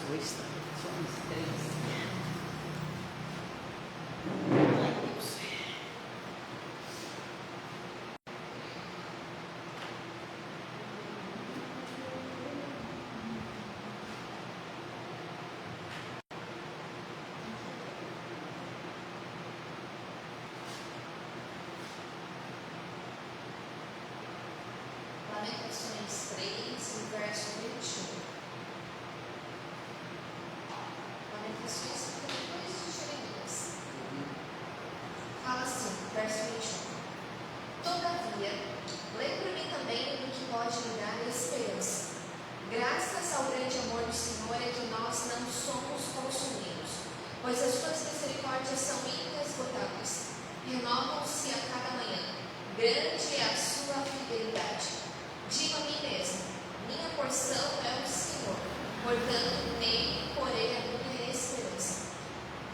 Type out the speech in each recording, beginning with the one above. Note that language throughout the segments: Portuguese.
dois, somos três. Lamentações 3, verso 21. Lamentações 32 de Jeremias. Fala assim, verso 21. Todavia, lembro-me também do que pode me dar esperança. Graças ao grande amor do Senhor é que nós não somos consumidos, pois as suas misericórdias são inesgotáveis, renovam-se a cada manhã. Grande é a sua fidelidade. Digo a mim mesmo, minha porção é o Senhor, portanto nele porei a minha esperança.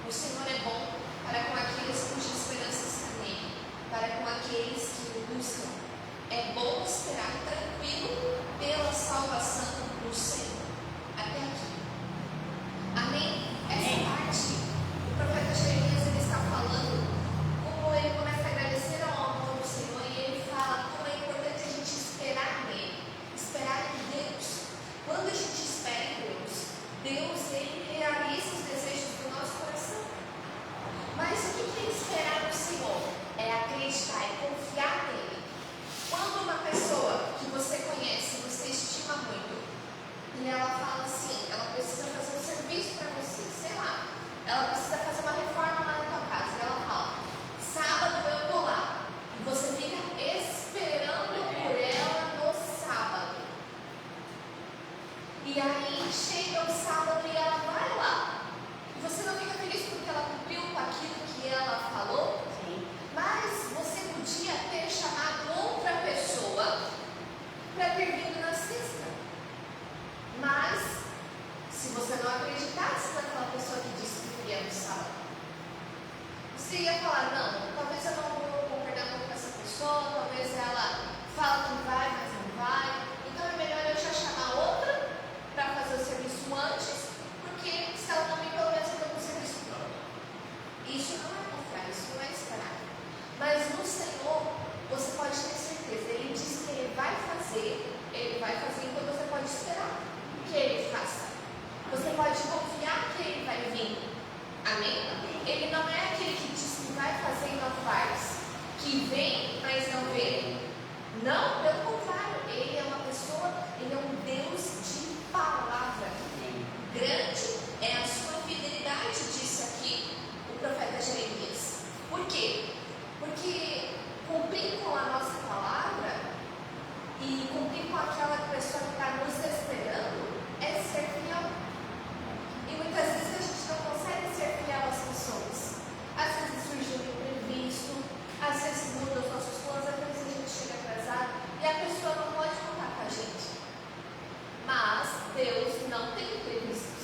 O Senhor é bom para com aqueles cuja esperança está nele, para com aqueles que o buscam. É bom esperar tranquilo pela salvação do Senhor. Até aqui. Amém? Essa parte, o profeta Jeremias ele está falando como ele começa a agradecer ao amor do Senhor e ele fala como é importante a gente esperar nele, esperar em Deus. Quando a gente espera em Deus, Deus ele realiza os desejos do nosso coração. Mas o que é esperar no Senhor? É acreditar, é confiar nele. Quando uma pessoa que você conhece, você estima muito, e ela fala assim, ela precisa fazer um serviço para você, sei lá, ela precisa fazer uma reforma lá na tua casa, e ela fala, sábado eu tô lá, e você fica esperando por ela no sábado. E aí chega o sábado e ela vai lá. E você não fica feliz porque ela cumpriu com aquilo que ela falou? Sim. Mas você podia ter chamado outra pessoa para ter vindo na sexta. Mas, se você não acreditasse naquela pessoa que disse que viria no sábado, você ia falar, não, talvez eu não vou concordar muito com essa pessoa, talvez ela fala que vai, mas não vai. Então é melhor eu já chamar outra para fazer o serviço antes, porque se ela não vir, pelo menos eu estou com o serviço pronto. Isso não é confiar, isso não é esperar. Mas no Senhor, você pode ter certeza, Ele diz que Ele vai fazer enquanto você pode esperar que Ele faça. Você pode confiar que Ele vai vir. Amém? Ele não é aquele que diz que vai fazer e não faz, que vem, mas não vê. Não, pelo contrário, Ele é uma pessoa, Ele é um Deus de palavra. Grande é a sua fidelidade, disse aqui o profeta Jeremias. Por quê? Porque cumprir com a nossa palavra e cumprir com aquela pessoa que está nos esperando é ser fiel. E muitas vezes a gente não consegue ser fiel às pessoas. Às vezes surge um imprevisto, às vezes muda os nossos planos, às vezes a gente chega atrasado e a pessoa não pode contar com a gente. Mas Deus não tem imprevistos.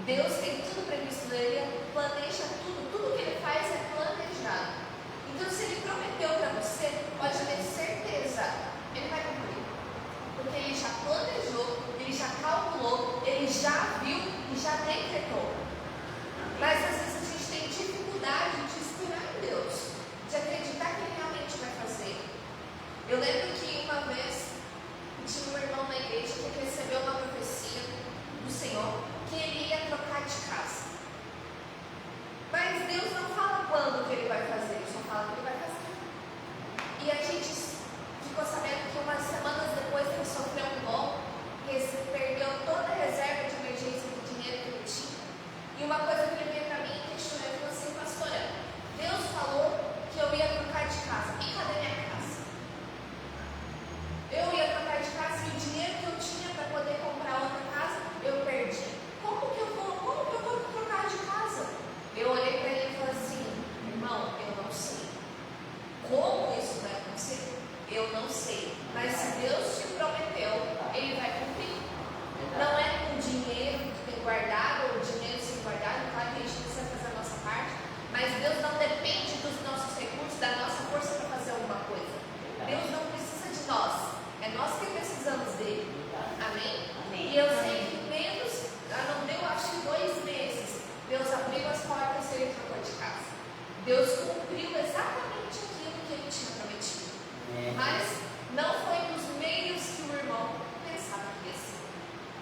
Deus tem tudo previsto, Ele planeja tudo que Ele faz é planejado. Então, se Ele prometeu para você, pode ter certeza, Ele vai cumprir. Porque Ele já planejou, Ele já calculou, Ele já viu e já decretou. Mas às vezes a gente tem dificuldade de esperar em Deus, de acreditar que Ele realmente vai fazer. Eu lembro que uma vez tinha um irmão na igreja que recebeu uma profecia do Senhor que ele ia trocar de casa. Mas Deus não fala quando que Ele vai fazer, Ele só fala que Ele vai fazer. E a gente ficou sabendo que umas semanas depois ele sofreu um golpe, perdeu toda a reserva de emergência do dinheiro que ele tinha. E uma coisa que ele veio para mim e questionou, ele falou assim, pastora, Deus falou que eu ia trocar de casa. E cadê minha casa? Eu ia trocar de casa e o dinheiro que eu tinha para poder comprar outra casa, eu perdi. Como que eu vou trocar de casa? Eu olhei para ele e falei assim, irmão, eu não sei. Como isso vai acontecer? Eu não sei. Mas se Deus te prometeu, Ele vai cumprir. Não é com dinheiro que tem guardado, ou dinheiro sem guardado, claro que a gente precisa fazer a nossa parte, mas Deus não depende dos nossos recursos, da nossa força para fazer alguma coisa. Deus não precisa de nós, é nós que precisamos dele. Amém? E eu sei que menos, não deu a Deus cumpriu exatamente aquilo que Ele tinha prometido. Mas não foi nos meios que o irmão pensava que ia ser.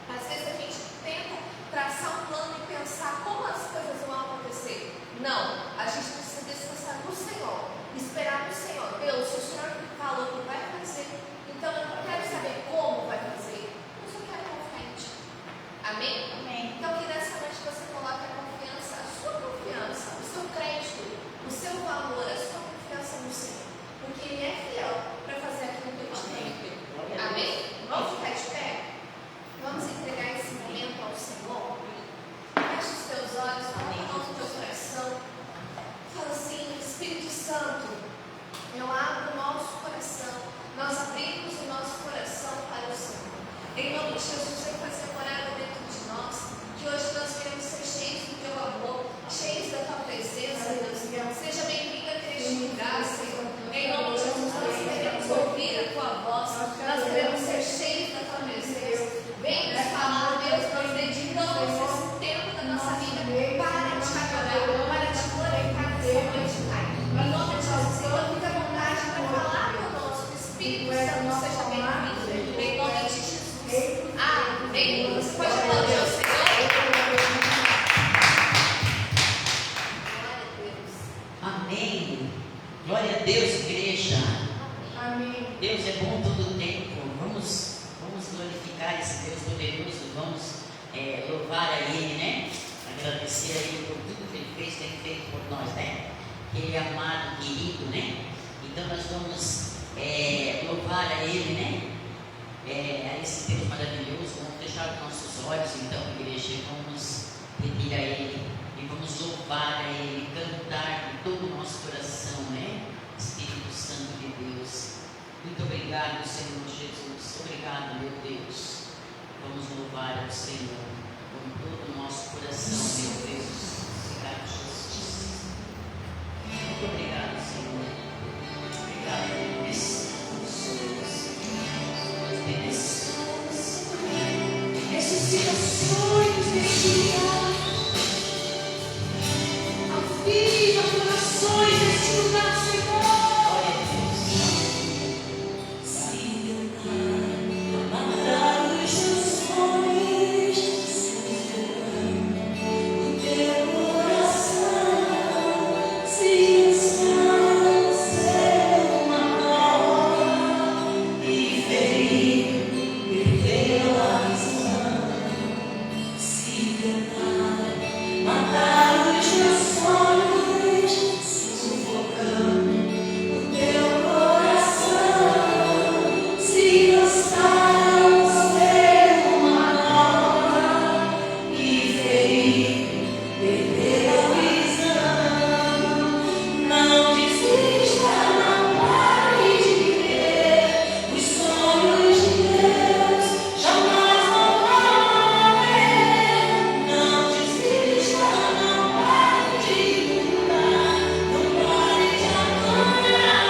Às vezes a gente tenta traçar um plano e pensar como as coisas vão acontecer. Não, a gente precisa descansar no Senhor, esperar no Senhor. Deus, se o Senhor falou que vai fazer, então eu não quero saber como vai fazer, eu só quero confiar em Ti. Amém? Amém. Então que nessa noite você coloque a confiança, a sua confiança, o seu crédito, o seu valor, a sua confiança no Senhor. Porque Ele é fiel para fazer aquilo que Ele te prometeu. Amém? Vamos ficar de pé? Vamos entregar esse momento ao Senhor? Feche os teus olhos, coloca a mão no teu coração. Fala assim: Espírito Santo, eu abro o nosso coração. Nós abrimos o nosso coração para o Senhor. Em nome de Jesus, Senhor, fazer morada dentro de nós. Que hoje nós queremos ser cheios do teu amor, cheios da tua presença, Deus. Seja bem-vindo aqui neste lugar, Senhor. Em nome de Jesus, nós queremos ouvir a tua voz. Nós queremos ser cheios da tua presença. Vem nos falar, Deus. Nós dedicamos esse tempo da nossa vida para te adorar, para te glorificar nessa noite, Pai. Em nome de Jesus, Senhor, fica à vontade para falar conosco. Espírito Santo, seja bem-vindo. Em nome de Jesus. Amém. Você pode aplaudir ao Senhor? Glória a Deus. Amém. Glória a Deus, igreja. Amém. Deus é bom todo o tempo. Vamos glorificar esse Deus poderoso. Vamos louvar a Ele, né? Agradecer a Ele por tudo que Ele fez, tem feito por nós, né? Ele é amado, querido, né? Então nós vamos louvar a Ele, né? A esse Deus maravilhoso. Vamos fechar os nossos olhos, então, igreja, e vamos pedir a Ele, e vamos louvar a Ele, cantar com todo o nosso coração, né? Espírito Santo de Deus, muito obrigado, Senhor Jesus, obrigado, meu Deus. Vamos louvar ao Senhor com todo o nosso coração, meu Deus. Obrigado, Jesus. Muito obrigado, Senhor. Obrigado, Deus. Ressuscita sonhos deste lugar, aviva corações deste lugar, Senhor. Se eu matar os teus sonhos, o teu coração se esclareceu uma nova e ferir, perdeu a visão. Se tentar matar os teus sonhos, sufocando o teu coração, se lançar ser uma nova e ferir, perder a visão. Não desista, não pare de viver os sonhos de Deus, jamais vão morrer. Não desista, não pare de lutar, não pare de adorar.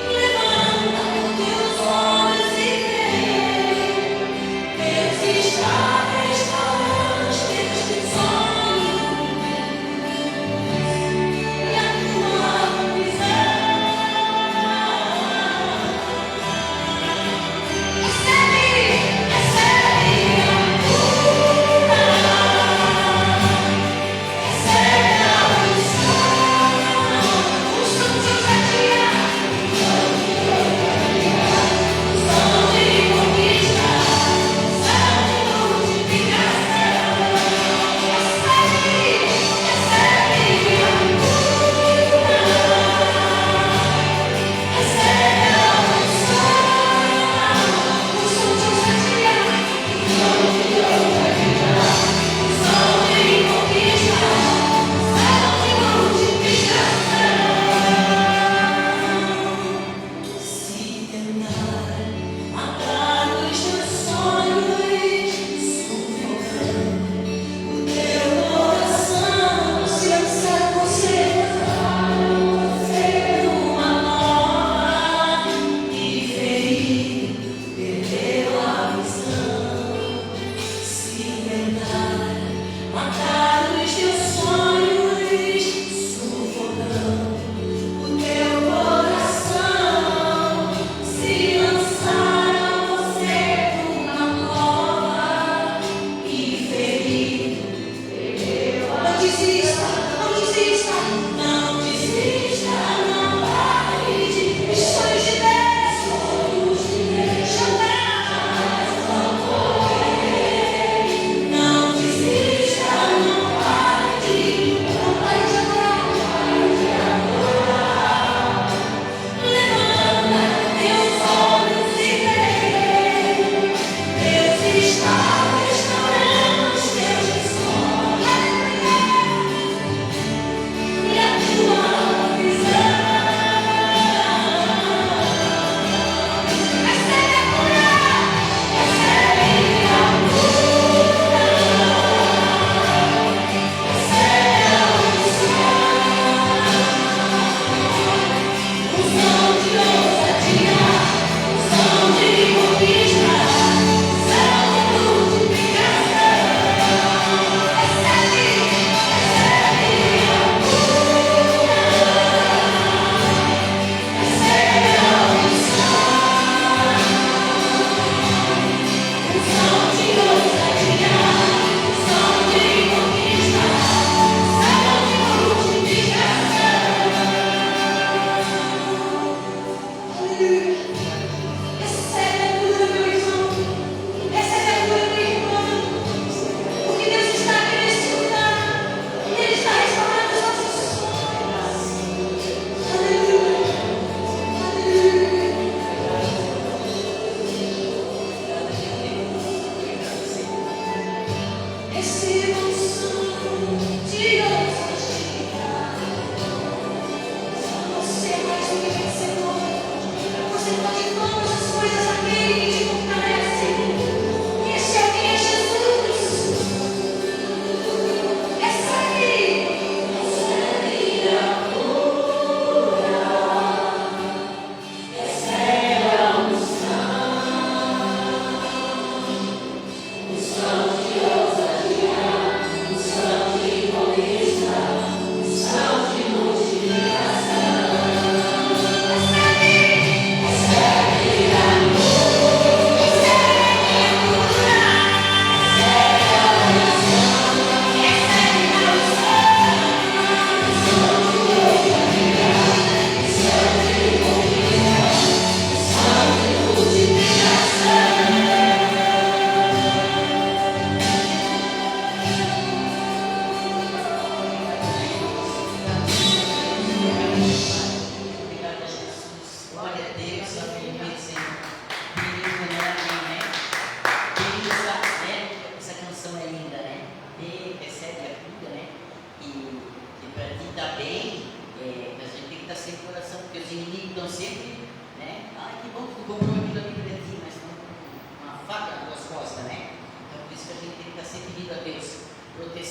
Levanta os teus olhos e vê, Deus está restaurando os teus sonhos e a tua visão. Recebe a cura, recebe a unção, unção de ousadia, unção de conquista, unção de multiplicação. Recebe a cura, recebe a unção, unção de ousadia, unção de conquista, unção de multiplicação. Se tentar matar os teus sonhos, sufocando o teu coração, se lançar você fazer uma nova e ferir, perdeu a visão. Se tentar matar os teus sonhos, sufocando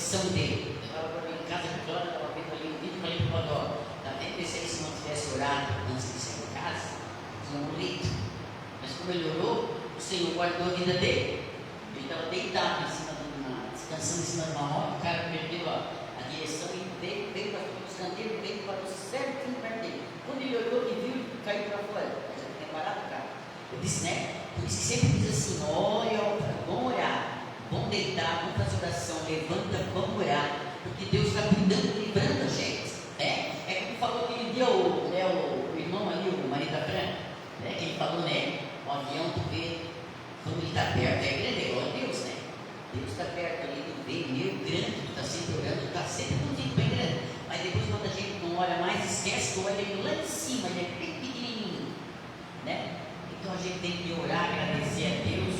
disposição dele. Eu estava em casa de Clara, estava vendo ali um vídeo, falei para o Padó, até pensei que se não tivesse orado antes de sair de casa, tinha morrido. Mas como ele orou, o Senhor guardou a vida dele. Ele estava deitado em cima de uma, descansando em cima de uma roda, o cara perdeu a direção e veio para o escanteio, veio para o certinho perto dele. Quando ele olhou e viu, ele caiu para fora. Já tinha parado o carro. Eu disse, né? Por isso que sempre diz assim, olha, vamos orar, vamos deitar, vamos fazer oração, levanta, vamos orar, porque Deus está cuidando, livrando a gente. É como falou aquele dia o irmão ali, o marido da Fran, né? Que ele falou, né? O avião, tu vê, quando ele está perto, é grande, é igual a Deus, né? Deus está perto ali, tu vê, meio grande, tu está sempre orando, tu está sempre com um tempo bem grande. Mas depois, quando a gente não olha mais, esquece que olha ele lá em cima, ele é bem pequenininho, né? Então a gente tem que orar, agradecer a Deus.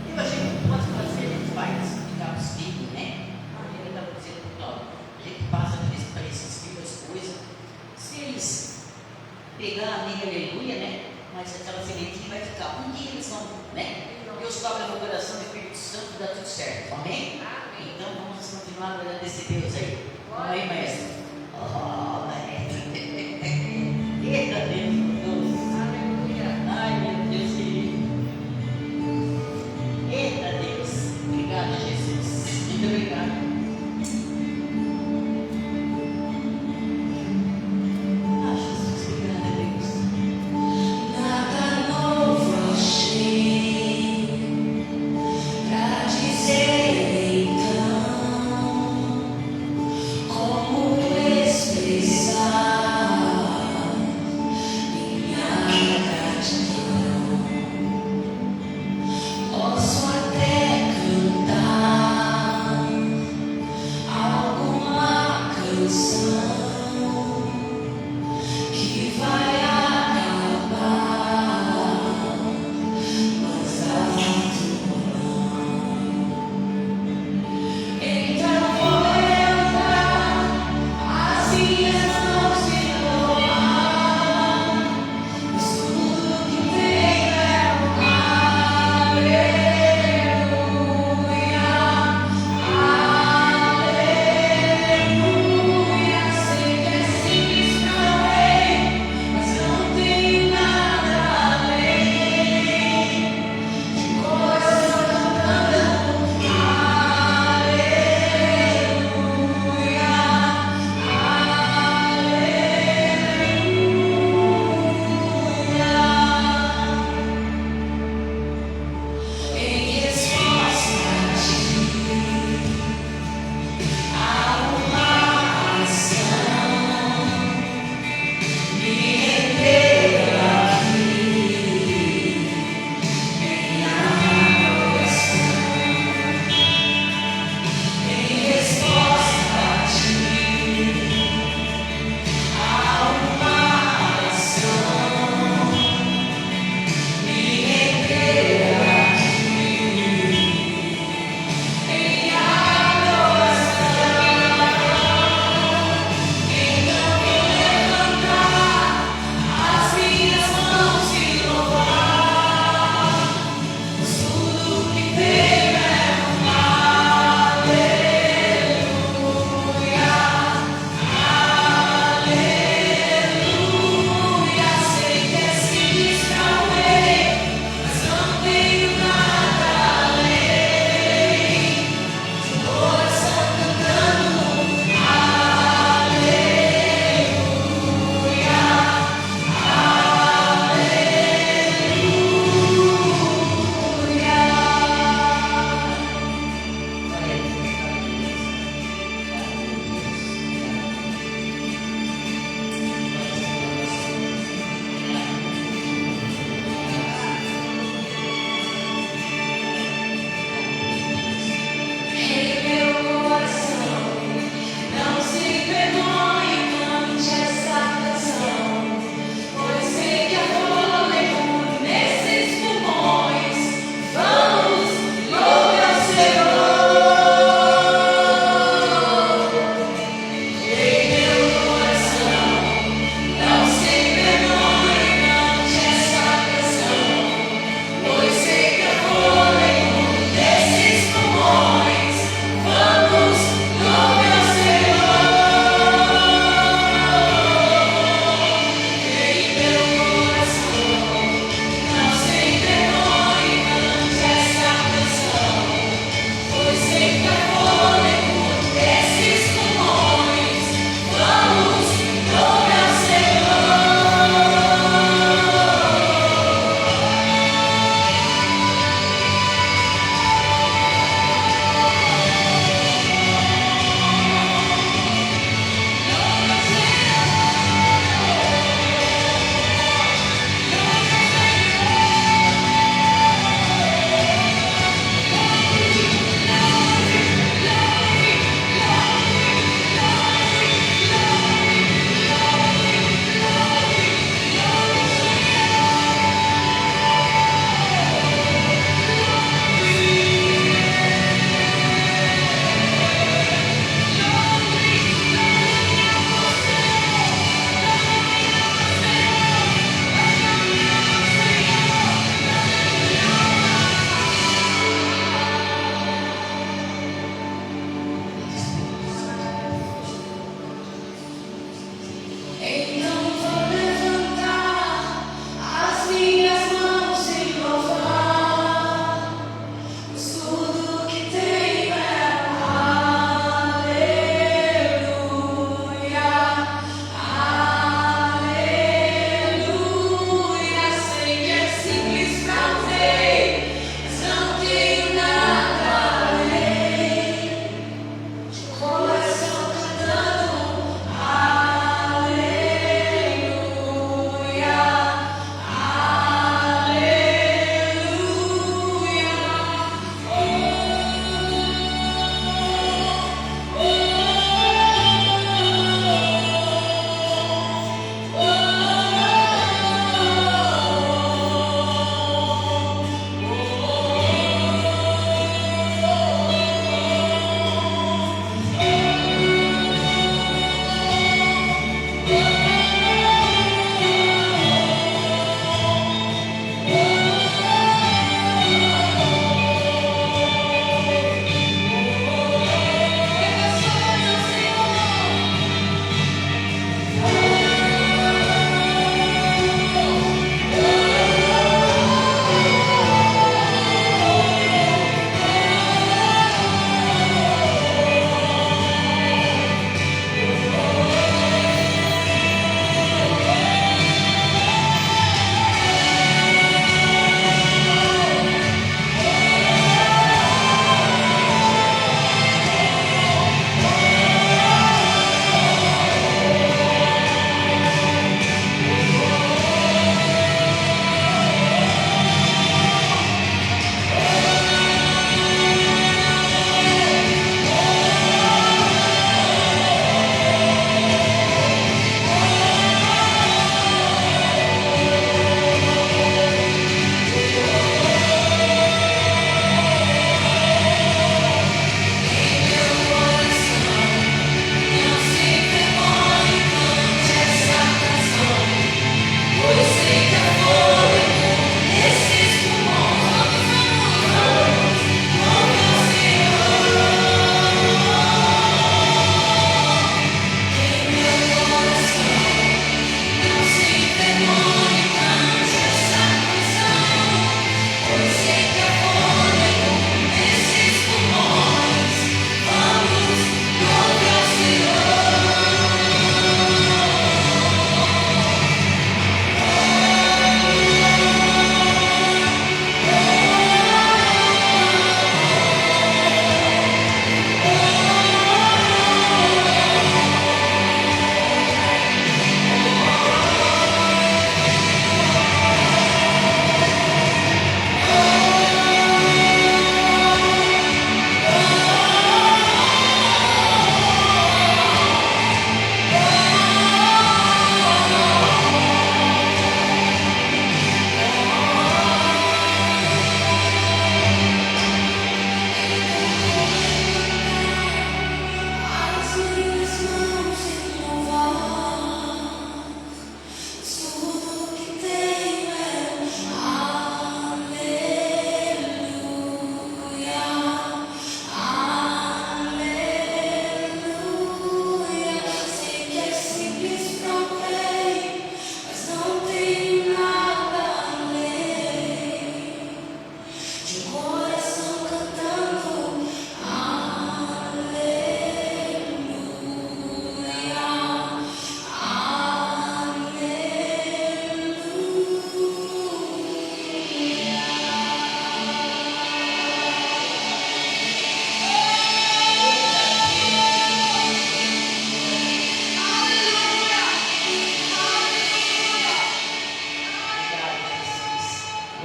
E a gente não pode fazer, a gente faz, ficar os filhos, né? Ele estava dizendo para o Cláudio, a gente passa para esses filhos as coisas. Se eles pegar a minha aleluia, né? Mas aquela sementinha vai ficar. Um dia eles vão, né? Deus toca no coração do Espírito Santo e dá tudo certo. Amém? Amém. Então vamos continuar a agradecer Deus aí. Vamos aí, maestro. Oh, maestro. Eita Deus, meu Deus. Aleluia. Ai, meu Deus querido. Eita Deus. Obrigado, Jesus. Muito obrigado. Ah, Jesus, obrigado, Deus. Nada novo achei pra dizer então, como expressar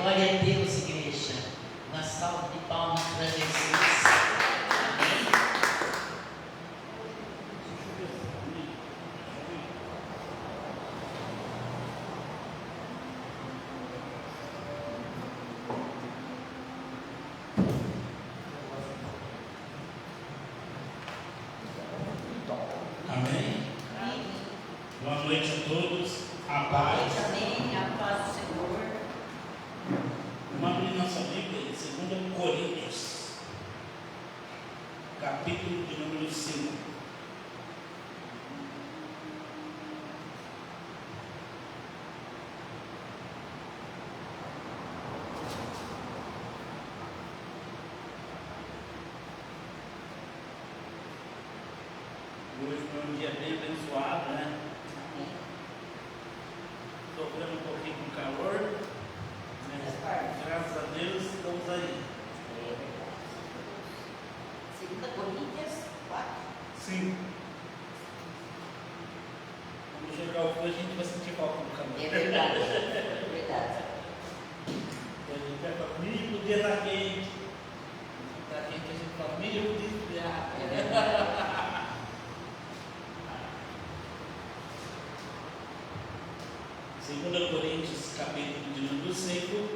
Glória a Deus, igreja. Uma salva de palmas para Jesus. Amém. Amém? Boa noite a todos. A paz. Amém. A paz do Senhor. Vamos abrir nossa Bíblia em 2 Coríntios, capítulo de número 5. Hoje foi um dia bem abençoado, né? Sofrendo um pouquinho com calor, mas graças a Deus estamos aí. 2 Coríntios 4. Sim. Quando chegar o frio, a gente vai sentir falta do calor. É verdade. É verdade. A gente vai para milho, o dia está quente. Está quente, a gente fala milho, o dia esfriar. É verdade. Segundo Coríntios, capítulo de número 5,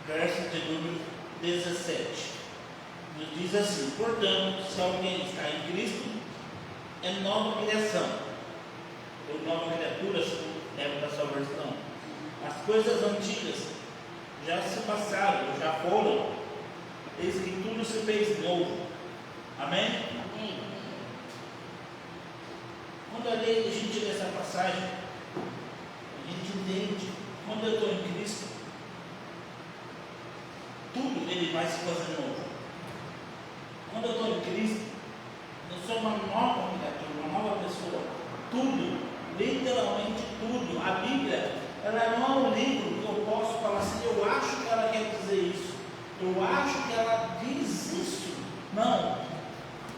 verso de número 17. Nos diz assim: portanto, se alguém está em Cristo, é nova criação, ou nova criatura, se leva da sua versão. As coisas antigas já se passaram, já foram, eis que tudo se fez novo. Amém? Amém. Quando a gente lê essa passagem, a gente entende, quando eu estou em Cristo, tudo ele vai se fazer novo. Quando eu estou em Cristo, eu sou uma nova criatura, uma nova pessoa. Tudo, literalmente tudo. A Bíblia, ela não é um livro que eu posso falar assim, eu acho que ela quer dizer isso, eu acho que ela diz isso. Não,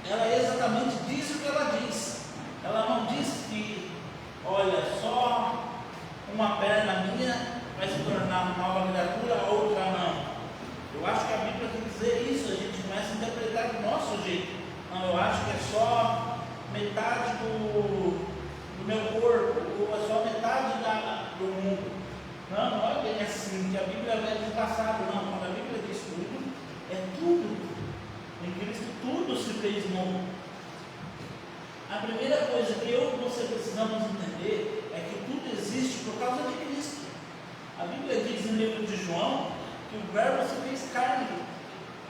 ela exatamente diz o que ela diz. Ela não diz que, olha, só uma perna minha vai se tornar uma nova criatura, a outra não. Eu acho que a Bíblia quer dizer isso, a gente começa a interpretar do nosso jeito. Não, eu acho que é só metade do meu corpo, ou é só metade do mundo. Não, não é bem assim, que a Bíblia é do passado, não. Quando a Bíblia diz tudo, é tudo. Em Cristo tudo se fez novo. A primeira coisa que eu e você precisamos entender é que tudo existe por causa de Cristo. A Bíblia diz no livro de João que o Verbo se fez carne,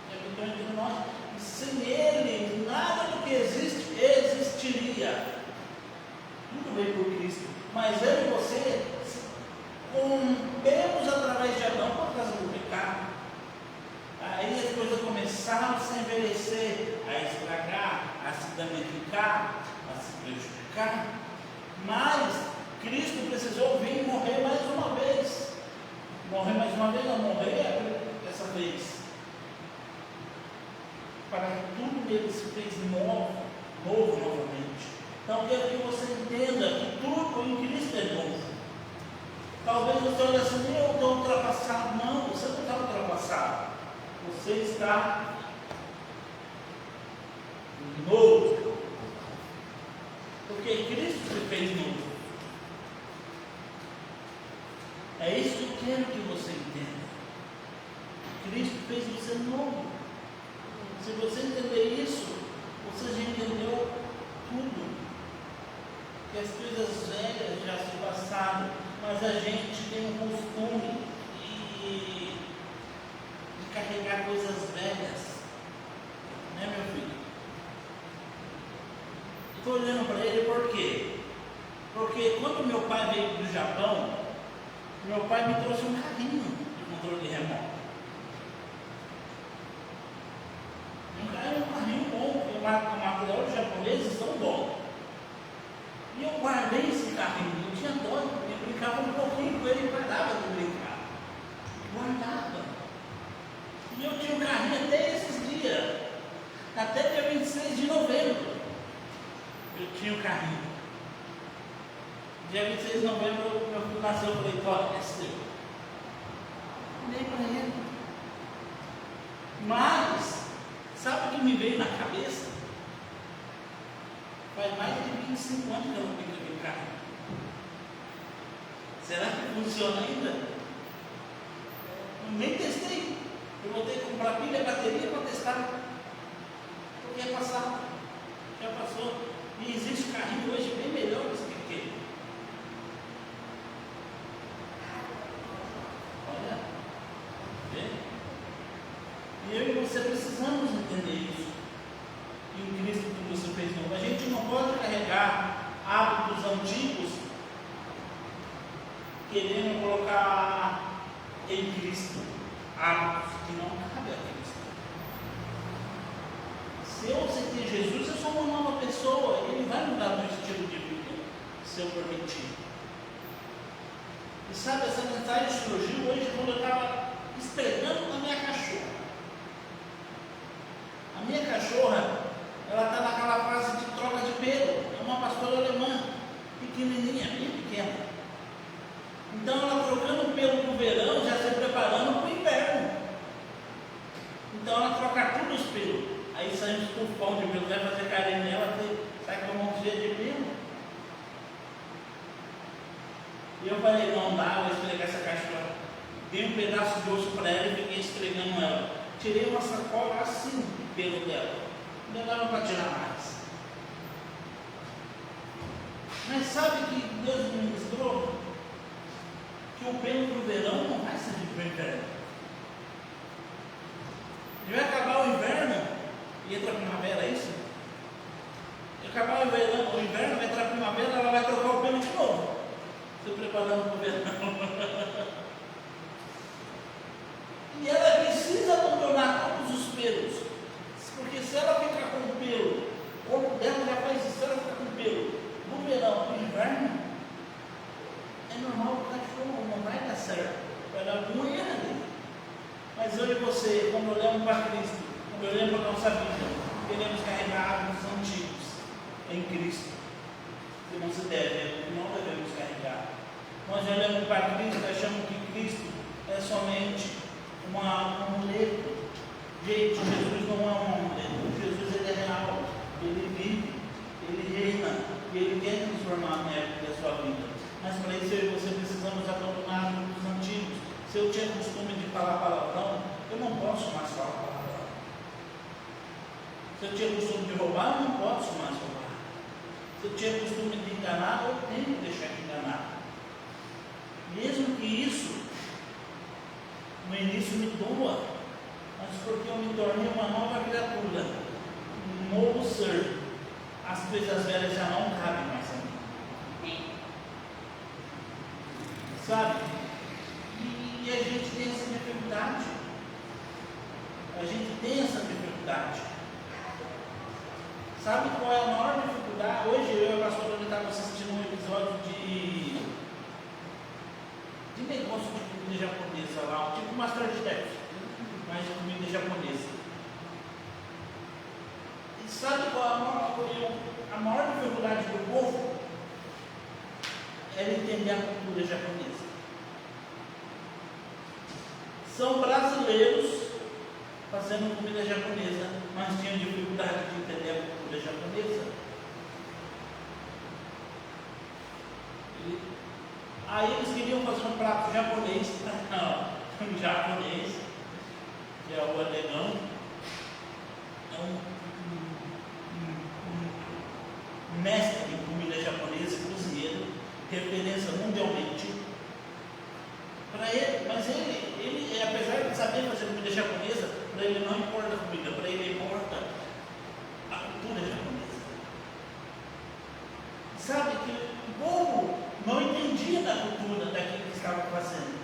que habitou entre nós, e sem Ele nada do que existe existiria. Tudo veio por Cristo, mas eu e você rompemos através de Adão por causa do pecado. Aí as coisas começaram a se envelhecer, a estragar, a se danificar, a se prejudicar. Mas Cristo precisou vir e morrer mais uma vez. Morrer mais uma vez, não morrer dessa vez. Para que tudo nele se fez novo novamente. Então eu quero que você entenda que tudo em Cristo é novo. Talvez você olhe assim, eu estou ultrapassado. Não, você não está ultrapassado. Você está novo. Porque Cristo se fez novo. É isso que eu quero que você entenda. Cristo fez você novo. Se você entender isso, você já entendeu tudo. Que as coisas velhas já se passaram, mas a gente tem um costume de carregar coisas velhas. Né, meu filho? Estou olhando para ele por quê? Porque quando meu pai veio do Japão, meu pai me trouxe um carrinho de controle remoto. Um carrinho bom, porque o material dos japoneses são bons. E eu guardei esse carrinho, eu tinha dó, eu brincava um pouquinho com ele e parava de brincar. Guardava. E eu tinha um carrinho até esses dias, até dia 26 de novembro. Eu tinha um carrinho. Dia 26 de novembro, meu filho nasceu, eu falei, ó, é seu. Dei para Mas, sabe o que me veio na cabeça? Faz mais de 25 anos que eu não tenho aquele carro. Será que funciona ainda? Eu nem testei. Eu vou ter que comprar pilha e bateria para testar. Porque é passado. Já passou. E existe carrinho hoje bem melhor do que aquele. Olha. Vê? E eu e você precisamos entender isso. E o Cristo que você fez novo. A gente não pode carregar hábitos antigos querendo colocar em Cristo hábitos que não cabem a Cristo. Se eu aceitar Jesus, eu sou uma nova pessoa. Ele vai mudar meu estilo de vida, se eu permitir. E sabe, essa mensagem surgiu hoje quando eu estava estreando a minha cachorra. A minha cachorra, ela está naquela fase de troca de pelo. É uma pastora alemã, pequenininha, bem pequena. Então ela trocando o pelo para o verão, já se preparando para o inverno. Então ela troca tudo os pelos. Aí sai um estufão de pelo, vai fazer carinho nela, sai com uma mãozinha de pelo. E eu falei, não dá, vou esfregar essa cachorra. Dei um pedaço de osso para ela e fiquei esfregando ela. Tirei uma sacola assim de pelo dela. Não dava para tirar mais. Mas sabe que Deus me mostrou? Que o pelo para o verão não vai servir para o inverno. Vai acabar o inverno e entra a primavera, é isso? Vai acabar o inverno, vai entrar a primavera, ela vai trocar o pelo de novo. Se preparando para o verão. E ela precisa abandonar todos os pelos. Porque se ela ficar com o pelo, o corpo dela já faz isso, se ela ficar com o pelo no verão e no inverno, é normal que o cachorro não vai dar certo. Vai dar alguma errada. Mas eu e você, quando olhamos para Cristo, quando olhamos para a nossa vida, queremos carregar hábitos antigos em Cristo. Que não se deve, não devemos carregar. Nós olhamos para Cristo e achamos que Cristo é somente um amuleto. Gente, Jesus não é um amuleto. Jesus ele é real. Ele vive, ele reina e ele quer transformar a época da sua vida. Mas para isso eu e você precisamos abandonar os antigos. Se eu tinha costume de falar palavrão, eu não posso mais falar palavrão. Se eu tinha costume de roubar, eu não posso mais roubar. Se eu tinha costume de enganar, eu tenho que deixar de enganar. Mesmo que isso, no início me doa, mas porque eu me tornei uma nova criatura, um novo ser, as coisas velhas já não cabem mais a mim. Sabe? E a gente tem essa dificuldade. A gente tem essa dificuldade. Sabe qual é a maior dificuldade? Hoje eu e a pastora estava assistindo um episódio de negócio de comida japonesa lá, tipo Masterchef, mas de comida japonesa. E sabe qual é a maior dificuldade do povo? É entender a cultura japonesa. São brasileiros fazendo comida japonesa, mas tinham dificuldade de entender a cultura japonesa. Aí eles queriam fazer um prato japonês, um japonês, que é o alemão, um mestre em comida japonesa, cozinheiro, referência mundialmente. Para ele, mas ele, apesar de saber fazer comida japonesa, para ele não importa a comida, para ele importa a cultura japonesa. Sabe que o povo não entendia da cultura daquilo que estava fazendo.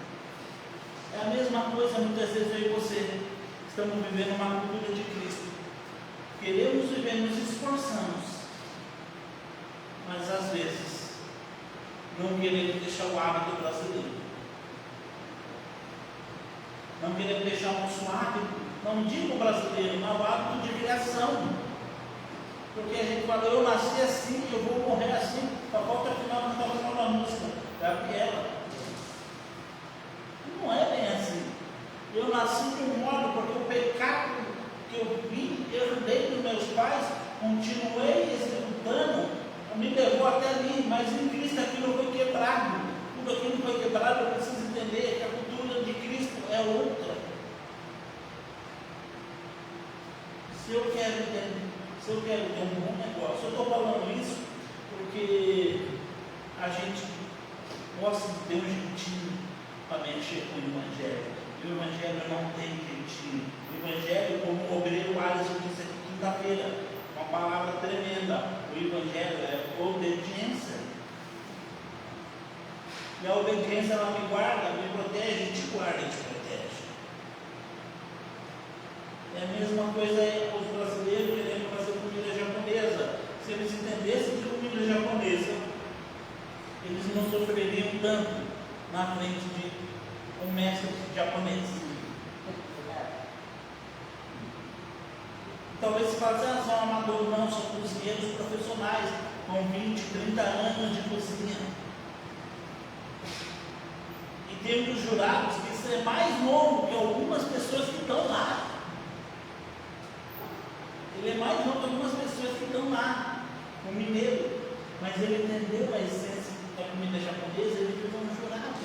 É a mesma coisa muitas vezes eu e você estamos vivendo uma cultura de Cristo. Queremos viver, nos esforçamos, mas às vezes não queremos deixar o hábito brasileiro. Não queremos deixar o nosso hábito, não digo brasileiro, mas o hábito de criação. Porque a gente fala, eu nasci assim, eu vou morrer assim, só falta final da música, Gabriela. Não é bem assim. Eu nasci de um modo porque o pecado eu herdei dos meus pais, continuei executando, me levou até ali, mas em Cristo aquilo foi quebrado. Tudo aquilo que foi quebrado, eu preciso entender que a cultura de Cristo é outra. Se eu quero ter um bom negócio, eu estou falando isso porque a gente gosta de ter um jeitinho para mexer com o Evangelho. E o Evangelho não tem jeitinho. O Evangelho, como o obreiro Alisson disse aqui quinta-feira, uma palavra tremenda. O Evangelho é obediência. E a obediência, ela me guarda, me protege, te guarda e te protege. É a mesma coisa os brasileiros querendo fazer comida japonesa. Se eles entendessem de comida japonesa, eles não sofreriam tanto na frente de um mestre japonês. Talvez se falasse, são amadores, não, são cozinheiros profissionais, com 20, 30 anos de cozinha. E tem os jurados que isso é mais novo que algumas pessoas que estão lá. Ele é mais novo que algumas pessoas que estão lá, o mineiro, mas ele entendeu a essência da comida japonesa, ele virou um jurado.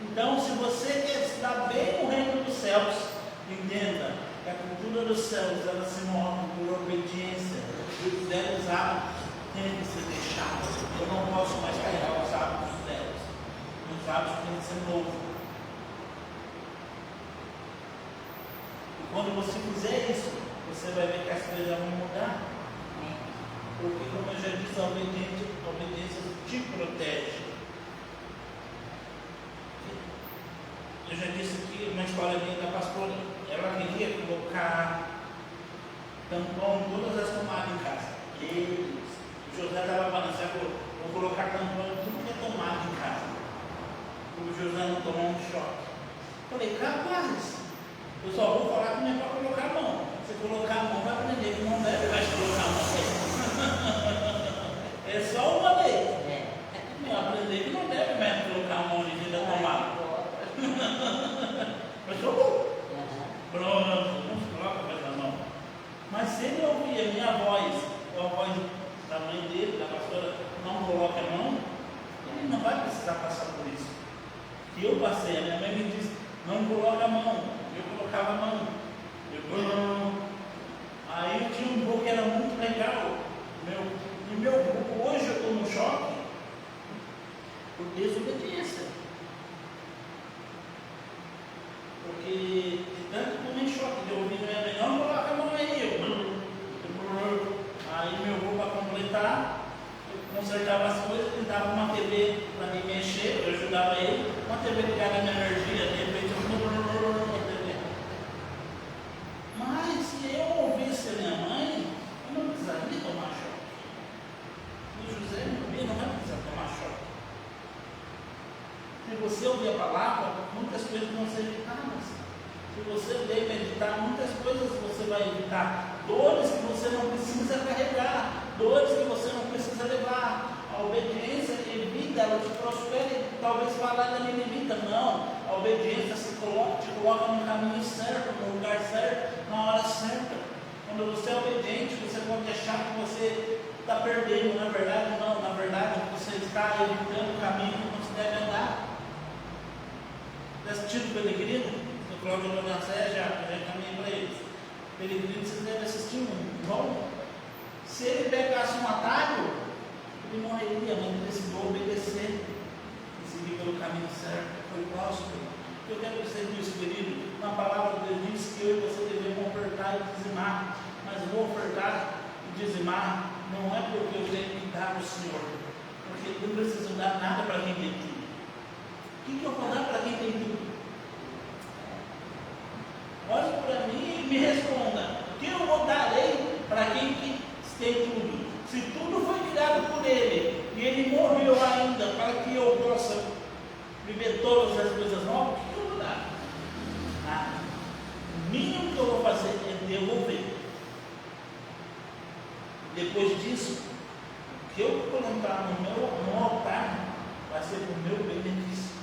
Então, se você quer estar bem no reino dos céus, entenda que a cultura dos céus, ela se move por obediência, os velhos hábitos têm que ser deixados. Eu não posso mais carregar os hábitos velhos, os hábitos têm que ser novos. Quando você fizer isso, você vai ver que as coisas vão mudar. Porque, como eu já disse, a obediência te protege. Eu já disse aqui uma história minha da pastora. Ela queria colocar tampão em todas as tomadas em casa. E o José estava balançando, vou colocar tampão em tudo que é tomada em casa. O José não tomou um choque. Falei, capaz. Eu só vou falar que não é para colocar a mão. Se colocar a mão, vai aprender que não deve mais colocar a mão. É só uma lei. Não, aprender que não deve mais colocar a mão de vida tomada. Mas eu vou. Pronto, não se coloca mais a mão. Mas se ele ouvir a minha voz, ou a voz da mãe dele, da pastora, não coloca a mão, ele não vai precisar passar por isso. E eu passei, a minha mãe me disse, não coloca a mão. Eu colocava a mão. Aí eu tinha um grupo que era muito legal. E meu grupo, hoje eu estou no choque por desobediência. Porque de tanto que eu tomei choque, de ouvir minha mãe, não coloca a mão aí. Aí meu grupo, para completar, eu consertava as coisas, tentava uma TV para me mexer, eu ajudava ele, uma TV ligada na energia, de repente eu mas se eu ouvisse a minha mãe, eu não precisaria tomar choque. O José não vai precisar tomar choque. Se você ouvir a palavra, muitas coisas vão ser evitadas. Se você ler e meditar, muitas coisas você vai evitar. Dores que você não precisa carregar, dores que você não precisa levar. A obediência evita, ela te prospera e talvez falar ela me limita. Não, a obediência te coloca no caminho certo, no lugar certo, na hora certa. Quando você é obediente, você pode achar que você está perdendo. Na verdade, não. Na verdade, você está evitando o caminho que você deve andar. Já assistiram o Pelegrino? O Cláudio Lonancé já caminhei para eles. Pelegrino, vocês devem assistir um bom. Se ele pegasse um atalho, ele morreria, mas ele decidiu obedecer e seguir pelo caminho certo. Foi próspero. Eu quero dizer isso, querido. Na palavra de Deus diz que eu e você devemos ofertar e dizimar. Mas eu vou ofertar e dizimar não é porque eu tenho que dar ao Senhor, porque eu não preciso dar nada para quem tem tudo. O que eu vou dar para quem tem tudo? Olhe para mim e me responda. O que eu vou darei para quem tem tudo? Se tudo foi criado por Ele e Ele morreu ainda para que eu possa viver todas as coisas novas, o que eu vou dar? Nada. O mínimo que eu vou fazer é devolver. Depois disso, o que eu colocar no altar vai ser para o meu benefício.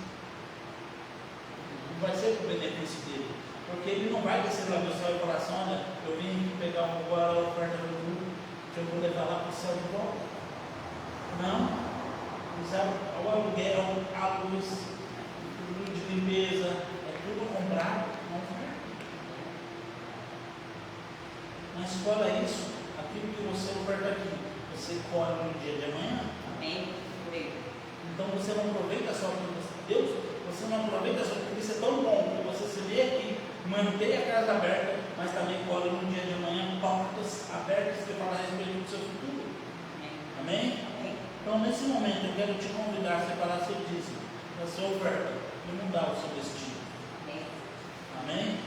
Não vai ser para o benefício dele. Porque ele não vai descer lá do céu e falar assim: olha, eu vim aqui pegar agora a oferta do grupo, que eu vou levar lá para o céu de volta. Não. Sabe, o aluguel, a luz, o produto de limpeza, é tudo comprado. Não é? Mas fora isso, aquilo que você oferta aqui, você colhe no dia de amanhã. Amém. Então você não aproveita só a presença de Deus, você não aproveita só porque isso é tão bom que você se vê aqui, manter a casa aberta, mas também colhe no dia de amanhã portas abertas que falam a respeito do seu futuro. Amém? Amém. Então nesse momento eu quero te convidar a separar seu dízimo, a sua oferta e mudar o seu destino. Amém?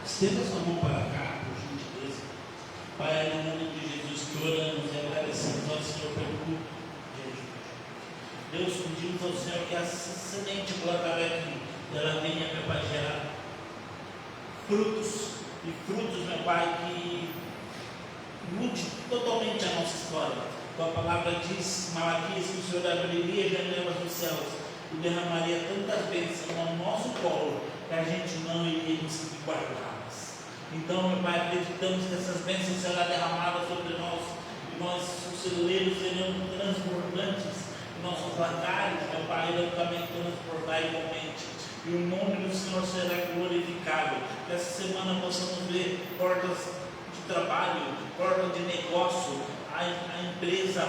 Estenda sua mão para cá, por gentileza. Pai, no nome de Jesus, que oramos e agradecemos ao Senhor pelo culto de hoje. Deus, pedimos ao Senhor que essa semente plantada aqui, ela venha, meu Pai, gerar frutos, e frutos, meu Pai, que mude totalmente a nossa história. Tua palavra diz, Malaquias, que o Senhor abriria as janelas dos céus e derramaria tantas bênçãos no nosso colo, que a gente não iria conseguir guardar. Então, meu Pai, acreditamos que essas bênçãos serão derramadas sobre nós, e nós, os celeiros, serão transbordantes, e nossos lagares, meu Pai, irão também transbordar igualmente, e o nome do Senhor será glorificado. Que essa semana possamos ver portas de trabalho, portas de negócio, a empresa,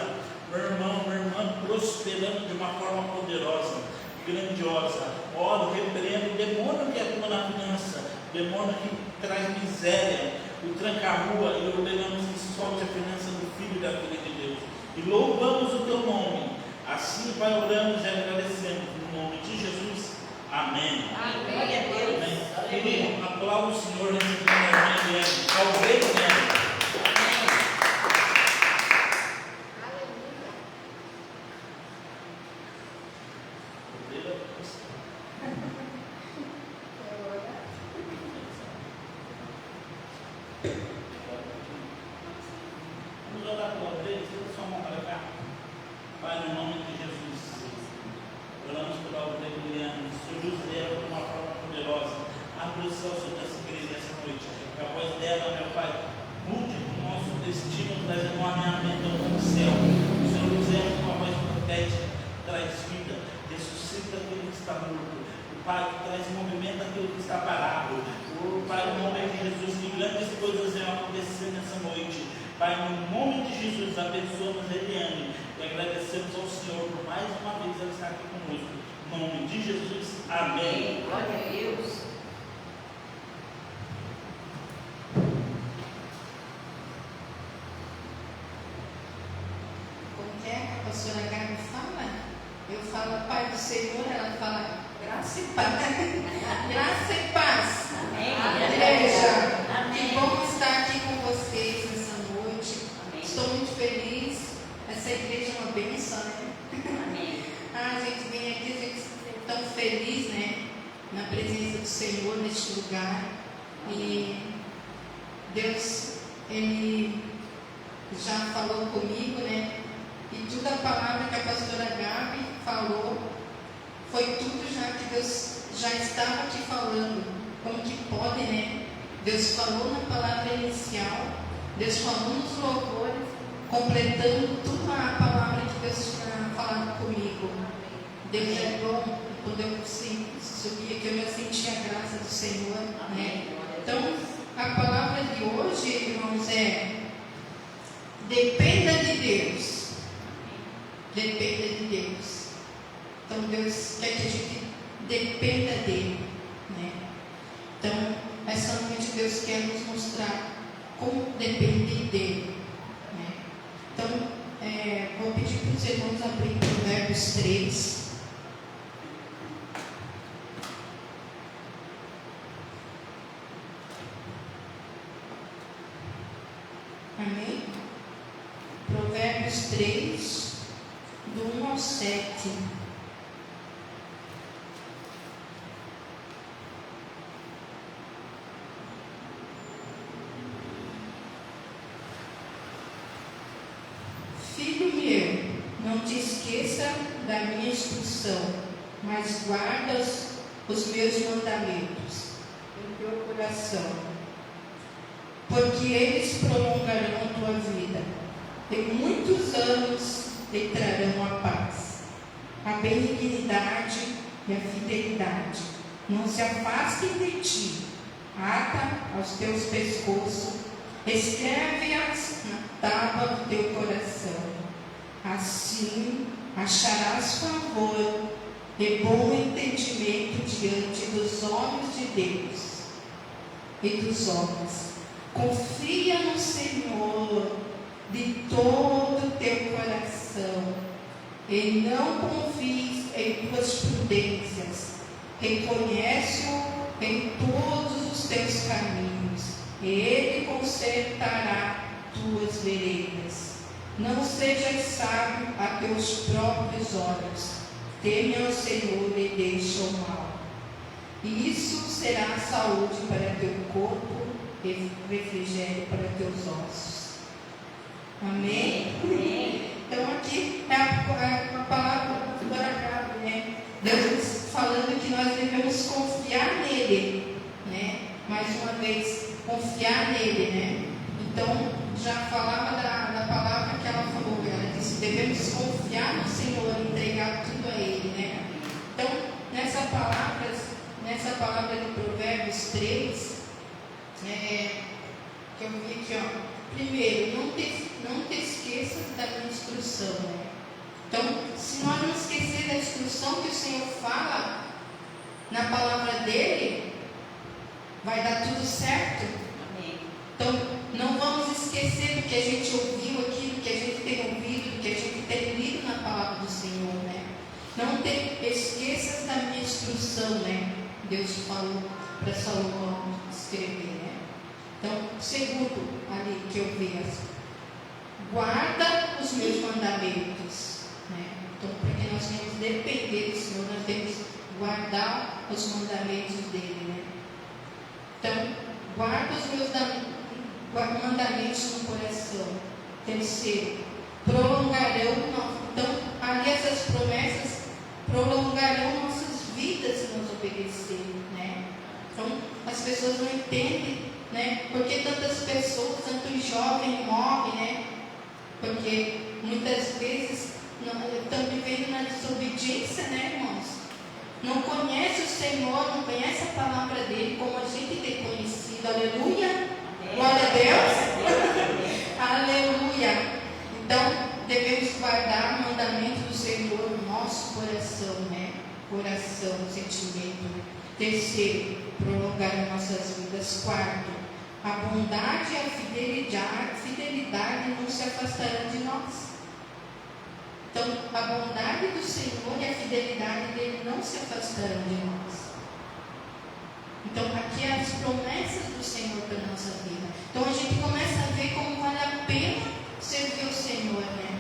meu irmão, minha irmã, prosperando de uma forma poderosa, grandiosa. Oro, repreendo o demônio que atua na finança, demônio que traz miséria, o tranca-rua, e ordenamos que solte a finança do Filho e da Filha de Deus. E louvamos o teu nome. Assim, Pai, oramos e agradecemos. No nome de Jesus. Amém. Amém. Glória a Deus. Amém. Querido, aplauda o Senhor nesse primeiro dia. Talvez mesmo. Vamos orar pela vez, toda sua mão para cá. Pai, no nome de Jesus, oramos pela obreira Liliana, Senhor dela de uma forma poderosa. Abre o céu sobre essa igreja essa noite. Que a voz dela, meu Pai, mude o nosso destino, trazendo um alinhamento com o céu. O Senhor nos ama com a voz profética, traz vida, ressuscita aquilo que está morto. O Pai que traz movimento aquilo que está parado. O Pai, no nome de Jesus, que grandes coisas vão acontecer nessa noite. Pai, no nome de Jesus, abençoamos a Eliane e agradecemos ao Senhor por mais uma vez ela estar aqui conosco. No nome de Jesus, amém. Glória a Deus. Como que é que a pastora Gabi fala? Eu falo Pai do Senhor, ela fala graça e paz. Graça e paz. Amém. Igreja, Amém. que bom estar aqui com vocês nessa noite. Amém. Estou muito feliz. Essa igreja é uma bênção, né? Amém. A gente vem aqui, a gente fica tão feliz, né? Na presença do Senhor neste lugar. E Deus, Ele já falou comigo, né? E toda a palavra que a pastora Gabi falou, foi tudo já que Deus já estava te falando. Como que pode, né? Deus falou na palavra inicial, Deus falou nos louvores, completando toda a palavra que Deus tinha falado comigo. Deus é bom, quando eu subia, que eu já senti a graça do Senhor, né? Então, a palavra de hoje, irmãos, é: dependa de Deus. Dependa de Deus. Então, Deus quer que a gente dependa dele, né? Então, essa noite Deus quer nos mostrar como depender dele, né? Então, vou pedir para os irmãos abrirem Provérbios 3. 7. Filho meu, não te esqueça da minha instrução, mas guarda os meus mandamentos em teu coração, porque eles prolongarão a tua vida, e muitos anos lhe trarão a paz. A benignidade e a fidelidade não se afastem de ti, ata aos teus pescoços, escreve-as na tábua do teu coração. Assim acharás favor e bom entendimento diante dos olhos de Deus e dos homens. Confia no Senhor de todo o teu coração e não confies em tuas prudências. Reconhece-o em todos os teus caminhos e Ele consertará tuas veredas. Não sejas sábio a teus próprios olhos. Teme ao Senhor e deixa o mal. E isso será saúde para teu corpo e refrigério para teus ossos. Amém? Então aqui é a palavra do Baracá, né? Deus falando que nós devemos confiar nele, né? Mais uma vez, confiar nele, né? Então, já falava da palavra que ela falou, ela disse, devemos confiar no Senhor e entregar tudo a Ele, né? Então, nessa palavra de Provérbios 3, que eu vi aqui, ó. Primeiro, não te esqueças da minha instrução, né? Então, se nós não esquecer da instrução que o Senhor fala na palavra dele, vai dar tudo certo. Amém. Então, não vamos esquecer do que a gente ouviu aqui, do que a gente tem ouvido, do que a gente tem lido na palavra do Senhor, né? Não te esqueças da minha instrução, né? Deus falou para Salomão escrever, né? Então, segundo ali que eu vi, guarda os meus mandamentos, né? Então, porque nós temos que depender do Senhor, nós temos que guardar os mandamentos dele, né? Então, guarda os meus mandamentos no coração. Terceiro, prolongarão. Então, ali essas promessas prolongarão nossas vidas se nós obedecermos, né? Então, as pessoas não entendem, né? Porque tantas pessoas, tanto jovens morrem, né? Porque muitas vezes estão vivendo na desobediência, né, irmãos? Não conhece o Senhor, não conhece a palavra dele como a gente tem conhecido. Aleluia! Glória a Deus! Aleluia! Então, devemos guardar o mandamento do Senhor no nosso coração, né? Coração, sentimento. Terceiro, prolongar nossas vidas. Quarto, a bondade e a fidelidade não se afastarão de nós. Então, a bondade do Senhor e a fidelidade dele não se afastarão de nós. Então, aqui é as promessas do Senhor para a nossa vida. Então, a gente começa a ver como vale a pena servir o Senhor, né?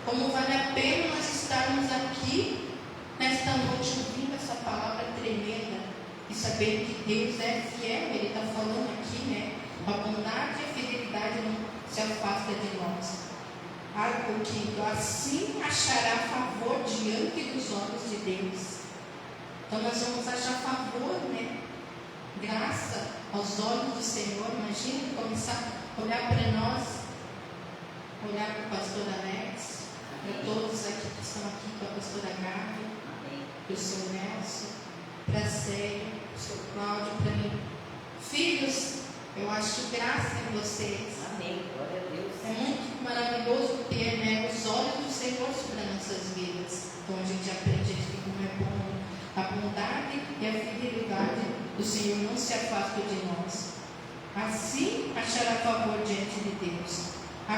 Como vale a pena nós estarmos aqui nesta noite ouvindo essa palavra tremenda e sabendo que Deus é fiel. Ele está falando aqui, né? A bondade e a fidelidade não se afasta de nós. Porque assim achará favor diante dos olhos de Deus. Então nós vamos achar favor, né? Graça aos olhos do Senhor. Imagina começar a olhar para nós, olhar para o pastor Alex, para todos aqui que estão aqui, para a pastora Gabi, para o seu Nelson, para a Célia, para o seu Cláudio, para mim. Filhos, eu acho graça em vocês. Amém. Glória a Deus. É muito maravilhoso ter, né, os olhos do Senhor sobre as nossas vidas. Então a gente aprende como é bom. A bondade e a fidelidade do Senhor não se afastam de nós. Assim achará favor diante de Deus. A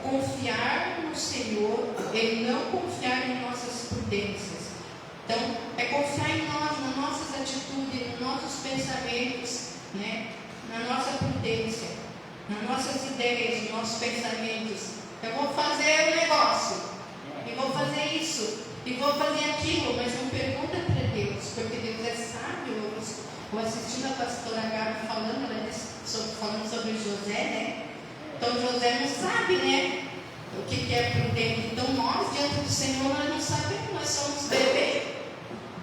confiar no Senhor e não confiar em nossas prudências. Então, é confiar em nós, nas nossas atitudes, nos nossos pensamentos, né? Na nossa prudência, nas nossas ideias, nos nossos pensamentos. Eu vou fazer um negócio e vou fazer isso. e vou fazer aquilo, mas não pergunta para Deus, porque Deus é sábio. Eu vou assistindo a pastora Gabi falando, falando sobre José, né? Então José não sabe, né? O que é prudente. Então nós, diante do Senhor, nós não sabemos, nós somos bebê.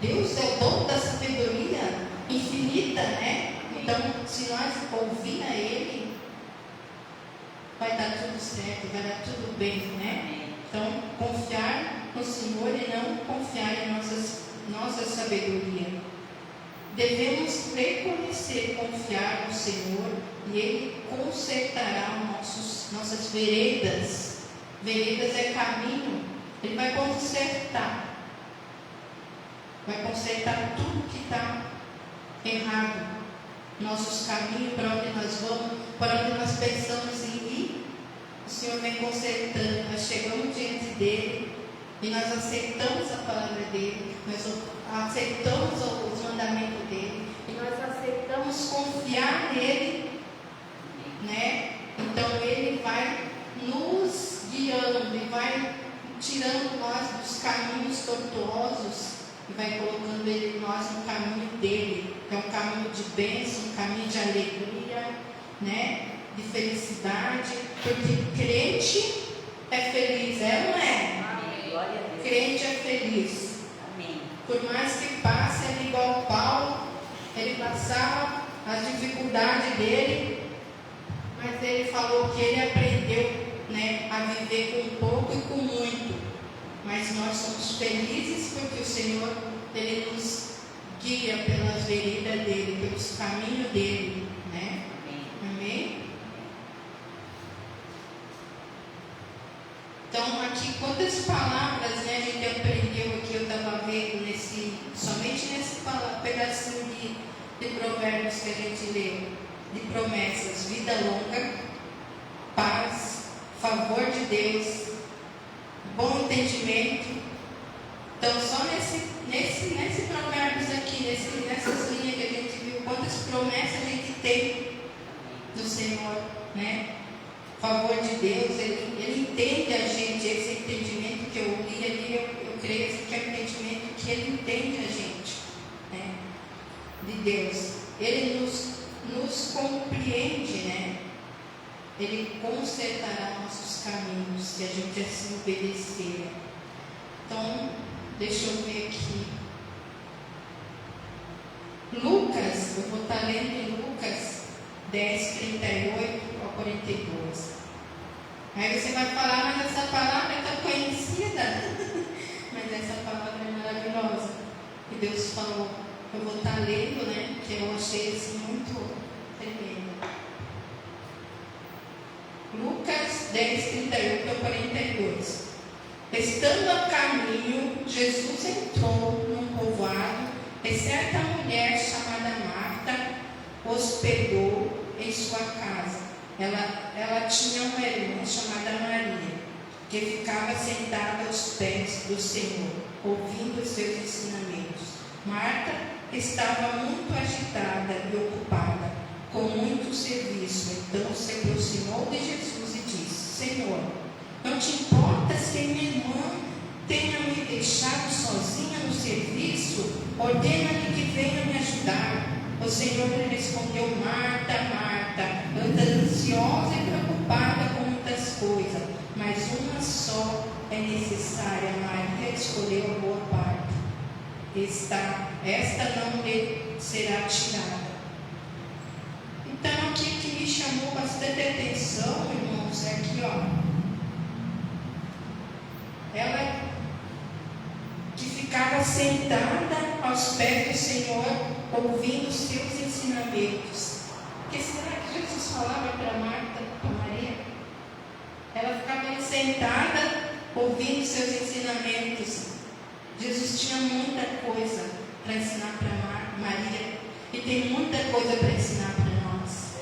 Deus é o dono da sabedoria infinita, né? Então, se nós ouvir a Ele, vai dar tudo certo, vai dar tudo bem, né? Então, confiar no Senhor e não confiar em nossa sabedoria. Devemos reconhecer, confiar no Senhor e Ele consertará nossas veredas. Veredas é caminho. Ele vai consertar. Vai consertar tudo que está errado. Nossos caminhos, para onde nós vamos, para onde nós pensamos em ir. O Senhor vem consertando. Nós chegamos diante dEle e nós aceitamos a palavra dEle. Nós aceitamos os mandamentos dEle. E nós aceitamos confiar nele, né? Então Ele vai nos guiando e vai tirando nós dos caminhos tortuosos e vai colocando nós no caminho dele, que é um caminho de bênção, um caminho de alegria, né? De felicidade, porque crente é feliz, é ou não é? Amém. Glória a Deus. Crente é feliz. Amém. Por mais que passe, ele igual Paulo, ele passava as dificuldades dele, mas ele falou que ele aprendeu, né, a viver com pouco e com muito. Mas nós somos felizes porque o Senhor, Ele nos guia pelas veredas dEle, pelos caminhos dEle, né? Amém? Então, aqui, quantas palavras, né, a gente aprendeu aqui, eu estava vendo somente nesse pedacinho de provérbios que a gente leu, de promessas: vida longa, paz, favor de Deus, bom entendimento. Então, só nesse provérbios aqui, nessas linhas que a gente viu, quantas promessas a gente tem do Senhor, né? Favor de Deus, Ele entende a gente. Esse entendimento que eu li ali, eu creio que é o entendimento que Ele entende a gente, né? De Deus. Ele nos compreende, né? Ele consertará nossos caminhos se a gente assim obedecer. Então, deixa eu ver aqui. Lucas, eu vou estar lendo em Lucas 10, 38 ao 42. Aí você vai falar, mas essa palavra é tão conhecida. Mas essa palavra é maravilhosa. Que Deus falou. Eu vou estar lendo, né? Que eu achei assim muito tremendo. Lucas 10, 38 a 42. Estando a caminho, Jesus entrou num povoado e certa mulher chamada Marta hospedou em sua casa. Ela tinha uma irmã chamada Maria, que ficava sentada aos pés do Senhor, ouvindo os seus ensinamentos. Marta estava muito agitada e ocupada com muito serviço. Então se aproximou de Jesus e disse: Senhor, não te importas que minha irmã tenha me deixado sozinha no serviço? Ordena-lhe que venha me ajudar. O Senhor lhe respondeu: Marta, Marta, andas ansiosa e preocupada com muitas coisas, mas uma só é necessária. Maria escolheu a boa parte. Esta não lhe será tirada. Então, aqui que me chamou bastante atenção, irmãos, é aqui, ó. Ela que ficava sentada aos pés do Senhor, ouvindo os seus ensinamentos. Porque será que Jesus falava para Marta, para Maria? Ela ficava ali sentada, ouvindo seus ensinamentos. Jesus tinha muita coisa para ensinar para Maria. E tem muita coisa para ensinar para nós.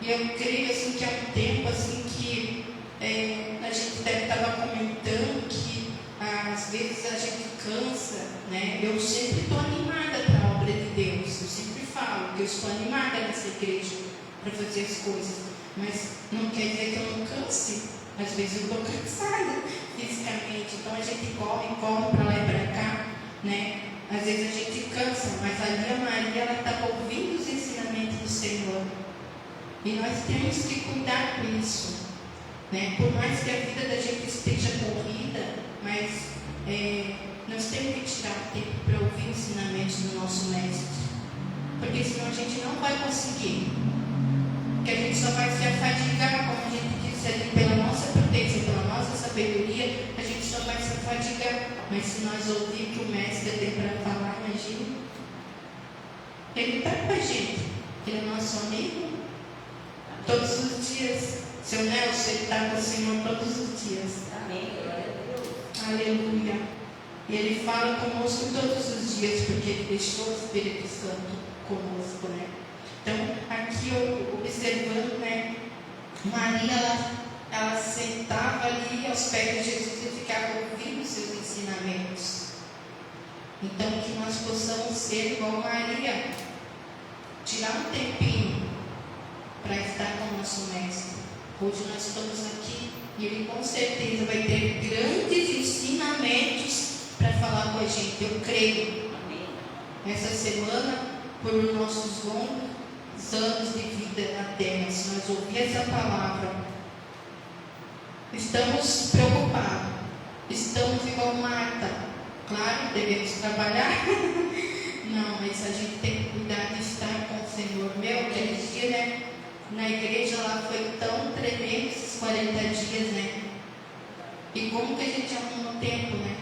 E eu creio assim, que é um tempo assim, que a gente estava comentando que às vezes a gente cansa, né? Eu sempre estou animada para a obra de Deus. Eu sempre falo que eu estou animada nessa igreja para fazer as coisas. Mas não quer dizer que eu não canse. Às vezes eu estou cansada fisicamente, então a gente corre para lá e para cá, né? Às vezes a gente cansa, mas ali a Maria, ela estava ouvindo os ensinamentos do Senhor. E nós temos que cuidar com isso, né? Por mais que a vida da gente esteja corrida, mas nós temos que tirar tempo para ouvir os ensinamentos do nosso mestre. Porque senão a gente não vai conseguir. Porque a gente só vai se afadigar, como a gente disse ali, pela nossa prudência, pela nossa sabedoria, a gente só vai se afadigar. Mas se nós ouvirmos o que o mestre tem para falar, imagina. Ele está com a gente. Ele é nosso amigo. Todos os dias. Seu Nelson, ele está com o Senhor todos os dias. Amém. Glória a Deus. Aleluia. E ele fala conosco todos os dias, porque ele deixou o Espírito Santo conosco, né? Então, aqui eu observando, né? Maria, ela sentava ali aos pés de Jesus e ficava ouvindo os seus ensinamentos. Então, que nós possamos ser igual Maria, tirar um tempinho para estar com o nosso mestre. Hoje nós estamos aqui e ele com certeza vai ter grandes ensinamentos para falar com a gente. Eu creio. Amém. Essa semana, por nossos longos anos de vida na terra, se nós ouvirmos essa palavra, estamos preocupados, estamos igual Marta. Claro, devemos trabalhar. Não, mas a gente tem que cuidar de estar com o Senhor. Aquele dia, né? Na igreja lá foi tão tremendo esses 40 dias, né? E como que a gente arruma tempo, né?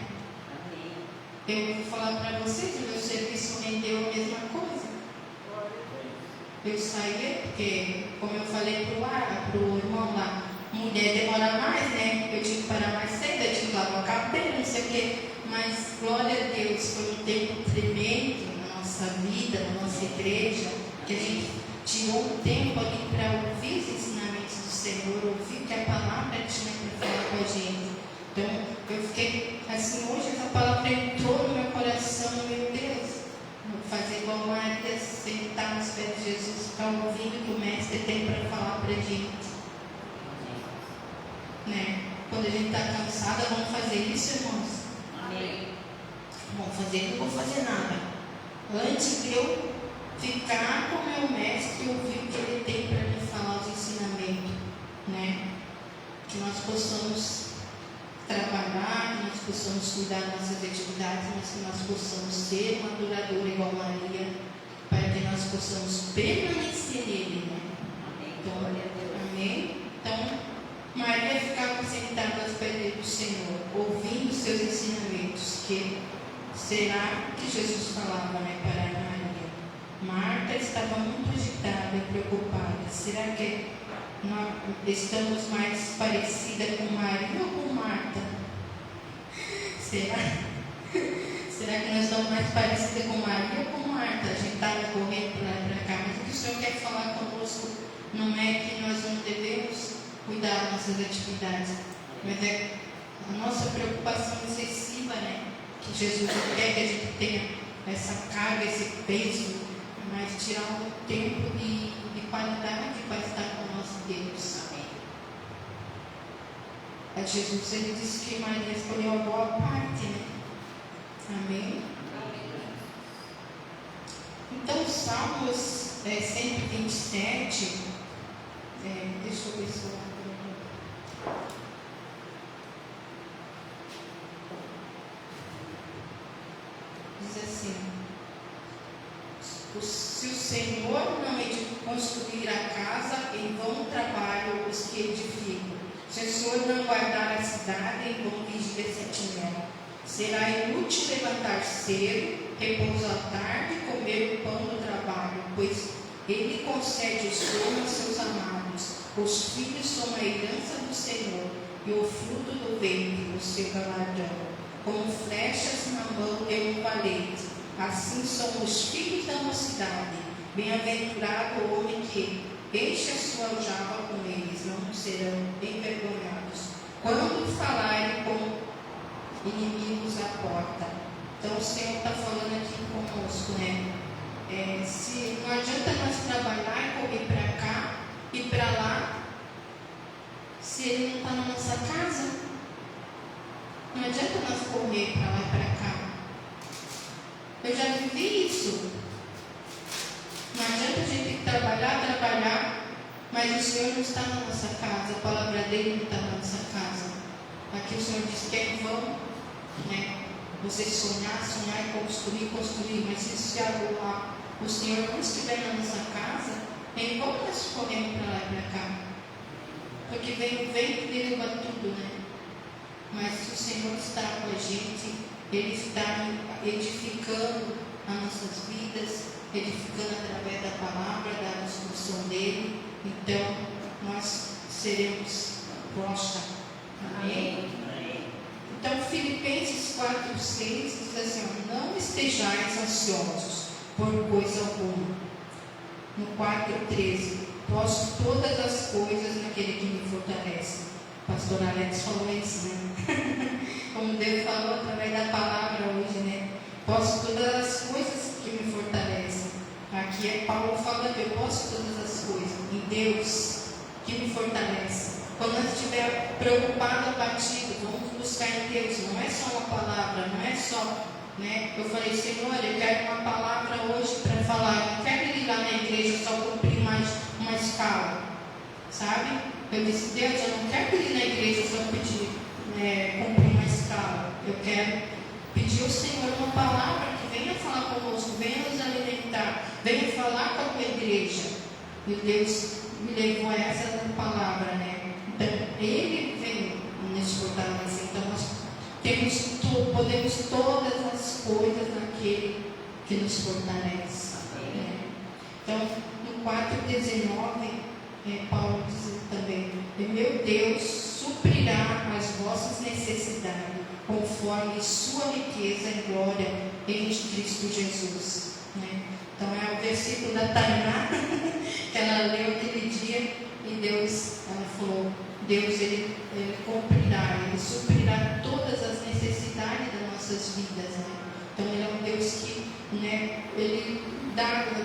Amém. Eu vou falar para vocês, o meu serviço rendeu a mesma coisa. Eu saía, porque, como eu falei pro irmão lá, mulher demora mais, né? Eu tinha que parar mais cedo, eu tinha que lavar o cabelo, não sei o quê. Mas, glória a Deus, foi um tempo tremendo na nossa vida, na nossa igreja, que a gente tirou um tempo ali para ouvir os ensinamentos do Senhor, ouvir que a palavra tinha para falar com a gente. Então, eu fiquei assim, hoje essa palavra entrou no meu coração, meu Deus, vou fazer igual Maria, sentar nos pés de Jesus, ficar ouvindo o que o mestre tem para falar para a gente. Né? Quando a gente está cansada, vamos fazer isso, irmãos? Amém. Vamos fazer, não vou fazer nada. Antes de eu ficar com o meu mestre e ouvir o que ele tem para me falar, os ensinamentos, né? Que nós possamos trabalhar, que nós possamos cuidar das nossas atividades, mas que nós possamos ser uma adoradora igual Maria, para que nós possamos permanecer nele, né? Amém. Então, Glória a Deus. amém? Então, Maria ficava sentada aos pés do Senhor, ouvindo os seus ensinamentos, que será que Jesus falava, né, para Maria? Marta estava muito agitada e preocupada. Será que nós estamos mais parecidas com Maria ou com Marta? Será? Será que nós estamos mais parecidas com Maria ou com Marta? A gente estava correndo para lá e para cá, mas o que o Senhor quer falar conosco não é que nós não devemos cuidar das nossas atividades, mas é a nossa preocupação excessiva, né? Que Jesus não quer que a gente tenha essa carga, esse peso, mas tirar um tempo de qualidade para estar com o nosso Deus. Amém. A Jesus, ele disse que Maria escolheu a boa parte, né? Amém. Então, Salmos 127, deixa eu ver se eu diz assim: se o Senhor não construir a casa, em vão trabalham os que edificam. Se o Senhor não guardar a cidade, em vão vigia a sentinela. Será inútil levantar cedo, repousar tarde e comer o pão do trabalho, pois ele concede o sono a seus amados. Os filhos são a herança do Senhor, e o fruto do ventre, o seu galardão. Como flechas na mão de um valente, assim são os filhos da mocidade. Bem-aventurado o homem que enche a sua aljava com eles, não serão envergonhados. Quando falarem com inimigos à porta. Então o Senhor está falando aqui conosco, né? Se não adianta nós trabalhar e correr para cá e para lá, se Ele não está na nossa casa? Não adianta nós correr para lá e para cá. Eu já vivi isso. Não adianta a gente trabalhar, mas o Senhor não está na nossa casa, a palavra dele não está na nossa casa. Aqui o Senhor diz que é em vão, né? Você sonhar e construir, mas se o Senhor não estiver na nossa casa, é em vão nós corremos para lá e para cá. Porque vem o vento e derruba tudo, né? Mas se o Senhor está com a gente, Ele está edificando as nossas vidas, edificando através da palavra, da instrução dele. Então, nós seremos rocha. Amém? Então, Filipenses 4:6 diz assim: não estejais ansiosos por coisa alguma. No 4:13, posso todas as coisas naquele que me fortalece. Pastor Alex falou isso, né? Como Deus falou através da palavra hoje, né? Posso todas as coisas que me fortalecem. Aqui é Paulo falando: eu posso todas as coisas em Deus que me fortalece. Quando nós estiver preocupado, abatido, vamos buscar em Deus. Não é só uma palavra, não é só, né? Eu falei: Senhor, eu quero uma palavra hoje para falar. Eu não quero ir lá na igreja só cumprir mais uma escala, sabe? Eu disse: Deus, eu não quero ir na igreja só pedir, cumprir uma escala. Eu quero pedir ao Senhor uma palavra que venha falar conosco, venha nos alimentar, venha falar com a tua igreja. E Deus me levou a essa palavra, né? Então, Ele vem nos fortalecer. Então, nós podemos todas as coisas naquele que nos fortalece. Né? Então, no 4:19, Paulo diz também: meu Deus suprirá as vossas necessidades conforme sua riqueza em glória em Cristo Jesus. Né? Então é o versículo da Tainá que ela leu aquele dia, e ela falou: Deus ele cumprirá, Ele suprirá todas as necessidades das nossas vidas. Né? Então Ele é um Deus que, né, Ele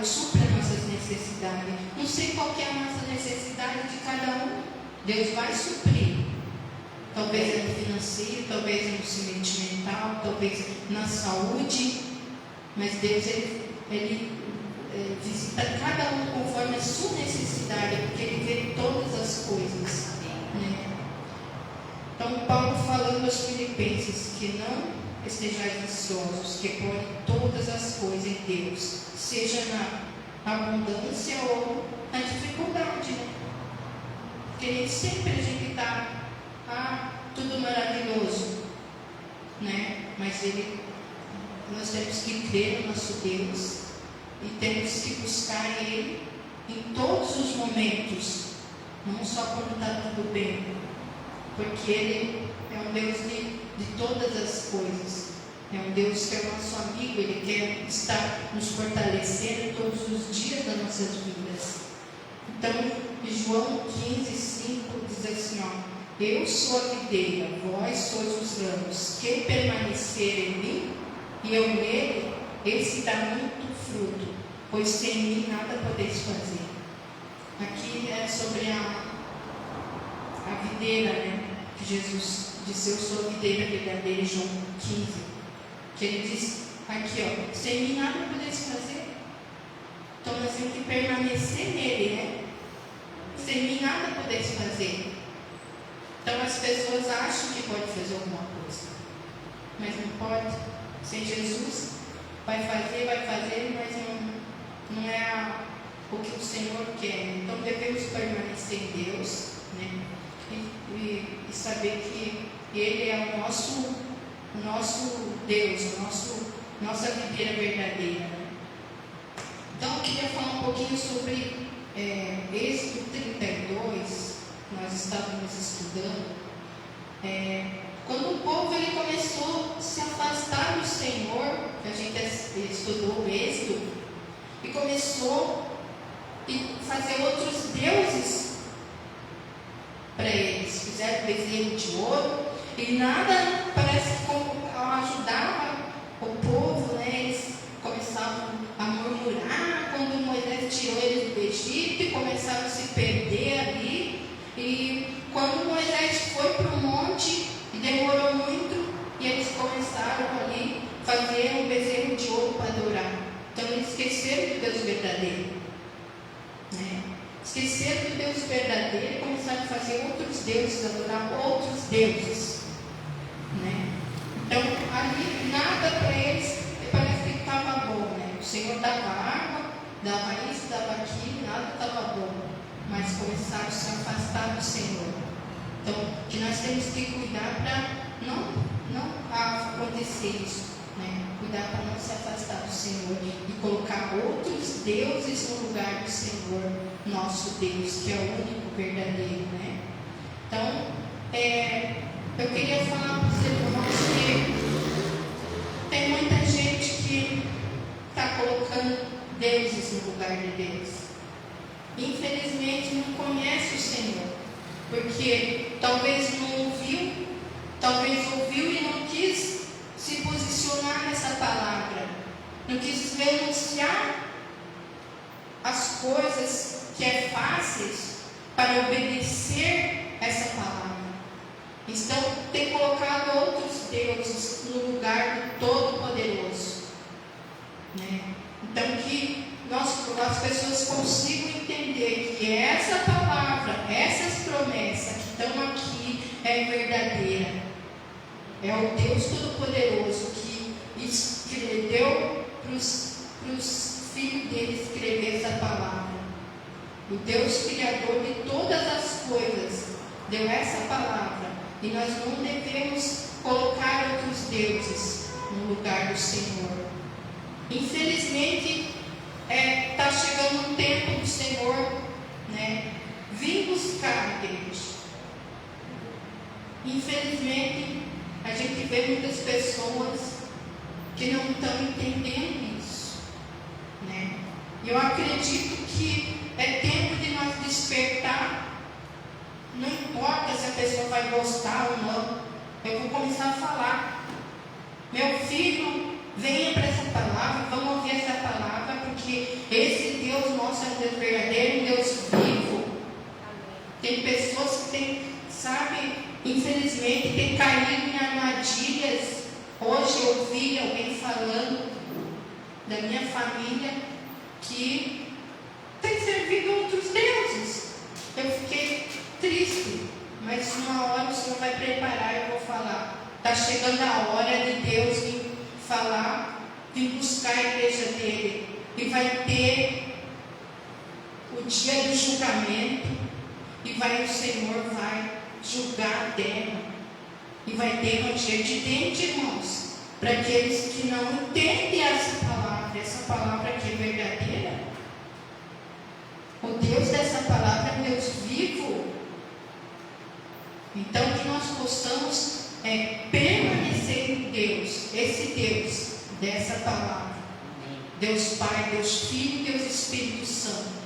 supre as nossas necessidades. Não sei qual que é a nossa necessidade de cada um. Deus vai suprir. Talvez é no financeiro, talvez é no sentimental, talvez na saúde. Mas Deus ele visita cada um conforme a sua necessidade, porque Ele vê todas as coisas. Né? Então Paulo falando aos Filipenses que não estejais ansiosos, que põe todas as coisas em Deus, seja na abundância ou na dificuldade, né? Porque sempre a gente está, tudo maravilhoso, né? Mas nós temos que crer no nosso Deus e temos que buscar Ele em todos os momentos, não só quando está tudo bem, porque Ele é um Deus de todas as coisas. É um Deus que é nosso amigo, Ele quer estar nos fortalecendo todos os dias das nossas vidas. Então, João 15:5 diz assim: eu sou a videira, vós sois os ramos. Quem permanecer em mim e eu nele, esse dá muito fruto, pois sem mim nada podeis fazer. Aqui é sobre a videira, né? Que Jesus disse: eu sou a videira verdadeira, em João 15. Que Ele diz aqui, sem mim nada podeis fazer. Então nós temos que permanecer nele, né? Sem mim nada podeis fazer. Então as pessoas acham que pode fazer alguma coisa, mas não pode. Sem Jesus vai fazer, mas não é o que o Senhor quer. Então devemos permanecer em Deus, né? E saber que Ele é o nosso Deus, nossa videira verdadeira. Né? Então eu queria falar um pouquinho sobre Êxodo 32. Nós estávamos estudando, quando o povo começou a se afastar do Senhor, que a gente estudou o Êxodo, e começou a fazer outros deuses para eles. Fizeram bezerro de ouro, e nada parece que ajudava o povo, né? Eles começavam a murmurar quando Moisés tirou eles do Egito e começaram a se perder ali. E quando do Deus verdadeiro. Né? Esqueceram do Deus verdadeiro e começaram a fazer outros deuses, adorar outros deuses. Né? Então, ali, nada para eles parece que estava bom. Né? O Senhor dava água, dava isso, dava aquilo, nada estava bom. Mas começaram a se afastar do Senhor. Então, que nós temos que cuidar para não acontecer isso. Né? Cuidar para não se afastar do Senhor e colocar outros deuses no lugar do Senhor, nosso Deus, que é o único verdadeiro. Né? Então, eu queria falar para os irmãos que tem muita gente que está colocando deuses no lugar de Deus. Infelizmente não conhece o Senhor, porque talvez não ouviu, talvez ouviu e não quis se posicionar nessa palavra, não quis renunciar as coisas que é fáceis para obedecer essa palavra. Então, tem colocado outros deuses no lugar do Todo-Poderoso. Né? Então, que as pessoas consigam entender que essa palavra, essas promessas que estão aqui é verdadeira. É o Deus Todo-Poderoso que deu para os filhos dele escrever essa palavra. O Deus Criador de todas as coisas deu essa palavra. E nós não devemos colocar outros deuses no lugar do Senhor. Infelizmente, está chegando um tempo do Senhor, né? Vim buscar, igreja. Infelizmente, a gente vê muitas pessoas que não estão entendendo isso, né? Eu acredito que é tempo de nós despertar. Não importa se a pessoa vai gostar ou não, eu vou começar a falar. Meu filho, venha para essa palavra, vamos ouvir essa palavra, porque esse Deus nosso é um Deus verdadeiro, um Deus vivo. Tem pessoas que têm, infelizmente, têm caído em armadilhas. Hoje eu ouvi alguém falando da minha família que tem servido outros deuses. Eu fiquei triste, mas uma hora o Senhor vai preparar e eu vou falar. Está chegando a hora de Deus vir falar, vir buscar a igreja dele. E vai ter o dia do julgamento. E o Senhor vai julgar a terra. E vai ter ranger de dente, irmãos. Para aqueles que não entendem essa palavra que é verdadeira. O Deus dessa palavra é um Deus vivo. Então, que nós possamos permanecer em Deus, esse Deus dessa palavra. Deus Pai, Deus Filho, Deus Espírito Santo.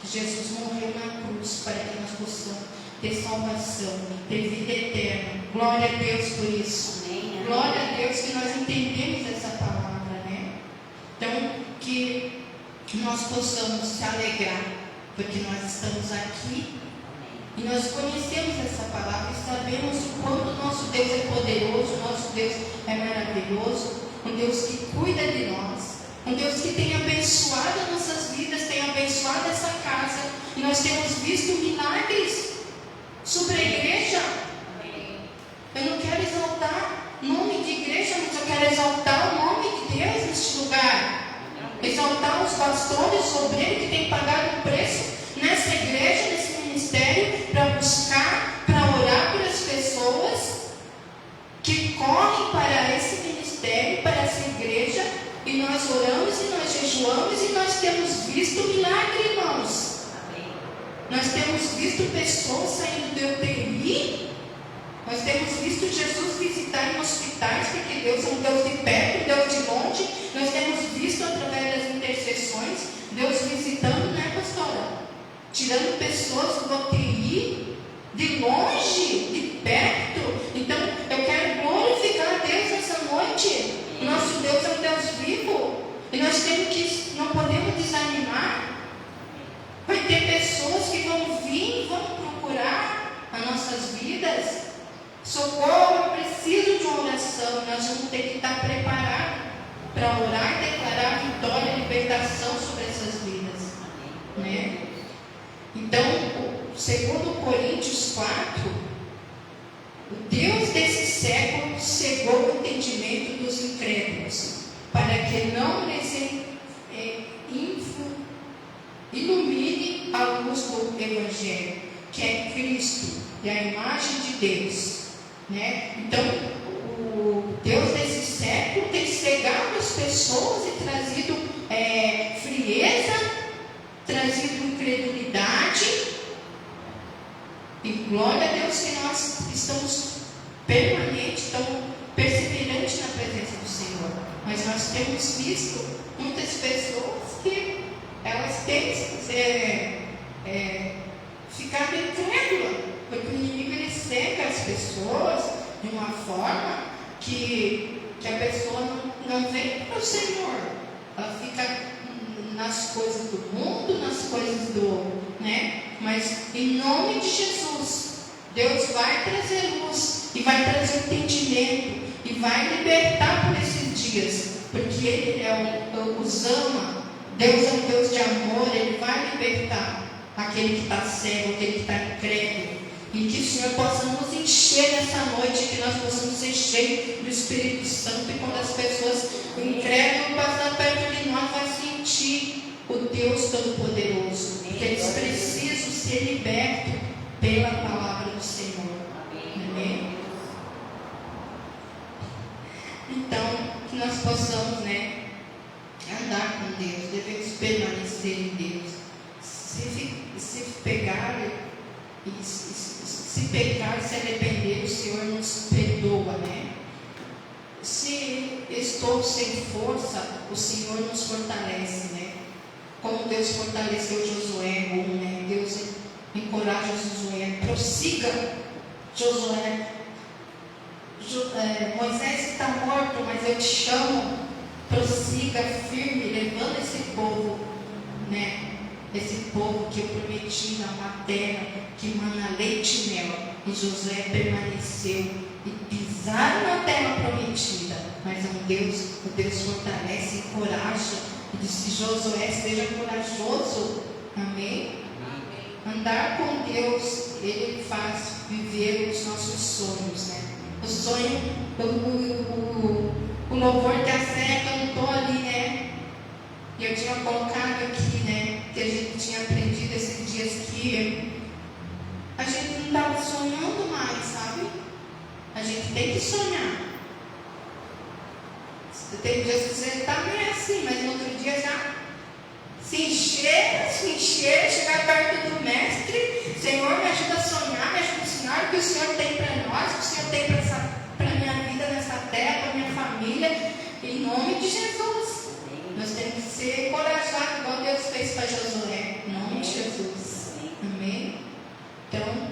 Que Jesus morreu na cruz para que nós possamos ter salvação, ter vida eterna. Glória a Deus por isso. Amém. Glória a Deus que nós entendemos essa palavra, né? Então, que nós possamos se alegrar, porque nós estamos aqui. E nós conhecemos essa palavra e sabemos o quanto o nosso Deus é poderoso, o nosso Deus é maravilhoso, um Deus que cuida de nós, um Deus que tem abençoado as nossas vidas, tem abençoado essa casa, e nós temos visto milagres sobre a igreja. Eu não quero exaltar o nome de igreja, mas eu quero exaltar o nome de Deus neste lugar. Exaltar os pastores, os obreiros que têm pagado um preço nessa igreja, nesse ministério, para buscar, para orar por as pessoas que correm para esse ministério, para essa igreja, e nós oramos e nós jejuamos e nós temos visto milagre, irmãos. Nós temos visto pessoas saindo do UTI, nós temos visto Jesus visitar em hospitais, porque Deus é um Deus de perto, um Deus de longe. Nós temos visto através das intercessões, Deus visitando, né, pastora? Tirando pessoas do UTI, de longe, de perto. Então, eu quero glorificar a Deus essa noite. O nosso Deus é um Deus vivo. E nós não podemos desanimar. Vai ter pessoas que vão vir, vão procurar as nossas vidas. Socorro, eu preciso de uma oração. Nós vamos ter que estar preparados para orar e declarar vitória e libertação sobre 4, o Deus desse século cegou o entendimento dos incrédulos, para que não lhes ilumine a luz do Evangelho, que é Cristo e a imagem de Deus, né? Então, o Deus desse século tem cegado as pessoas e trazido frieza, trazido incredulidade. E glória a Deus que nós estamos permanentes, estamos perseverantes na presença do Senhor. Mas nós temos visto muitas pessoas que elas têm ficado incrédulas, porque o inimigo ele cega as pessoas de uma forma que a pessoa não vem para o Senhor. Ela fica nas coisas do mundo, nas coisas né? Mas em nome de Jesus, Deus vai trazer luz e vai trazer entendimento e vai libertar por esses dias, porque Ele os ama. Deus é um Deus de amor, Ele vai libertar aquele que está cego, aquele que está incrédulo. E que o Senhor possa nos encher nessa noite, que nós possamos ser cheios do Espírito Santo. E quando as pessoas incrédulas passarem perto de nós, vai sentir o Deus Todo-Poderoso. Porque eles precisam ser libertos pela palavra do Senhor. Amém? Então, que nós possamos, andar com Deus, devemos permanecer em Deus. Se pecar e se pecar, se arrepender, o Senhor nos perdoa, né? Se estou sem força, o Senhor nos fortalece, né? Como Deus fortaleceu Josué, né? Deus encoraja Josué, prossiga, Josué. Moisés está morto, mas eu te chamo, prossiga firme, levando esse povo, né? Esse povo que eu prometi na uma terra que mana leite e mel. E Josué permaneceu e pisaram na terra prometida. Mas o Deus fortalece, encoraja. E disse: Josué, seja corajoso. Amém? Andar com Deus, Ele faz viver os nossos sonhos, né? O sonho, o louvor que a Céia cantou ali, né? E eu tinha colocado aqui, né? Que a gente tinha aprendido esses dias que a gente não estava sonhando mais, sabe? A gente tem que sonhar. Tem dias que você está meio assim, mas no outro dia já se encher, chegar perto do Mestre. Senhor, me ajuda a sonhar, me ajuda a ensinar o que o Senhor tem para nós, o que o Senhor tem para a minha vida nessa terra, para a minha família, em nome de Jesus. Nós temos que ser encorajados, igual Deus fez para Josué, em nome de Jesus. Amém? Então,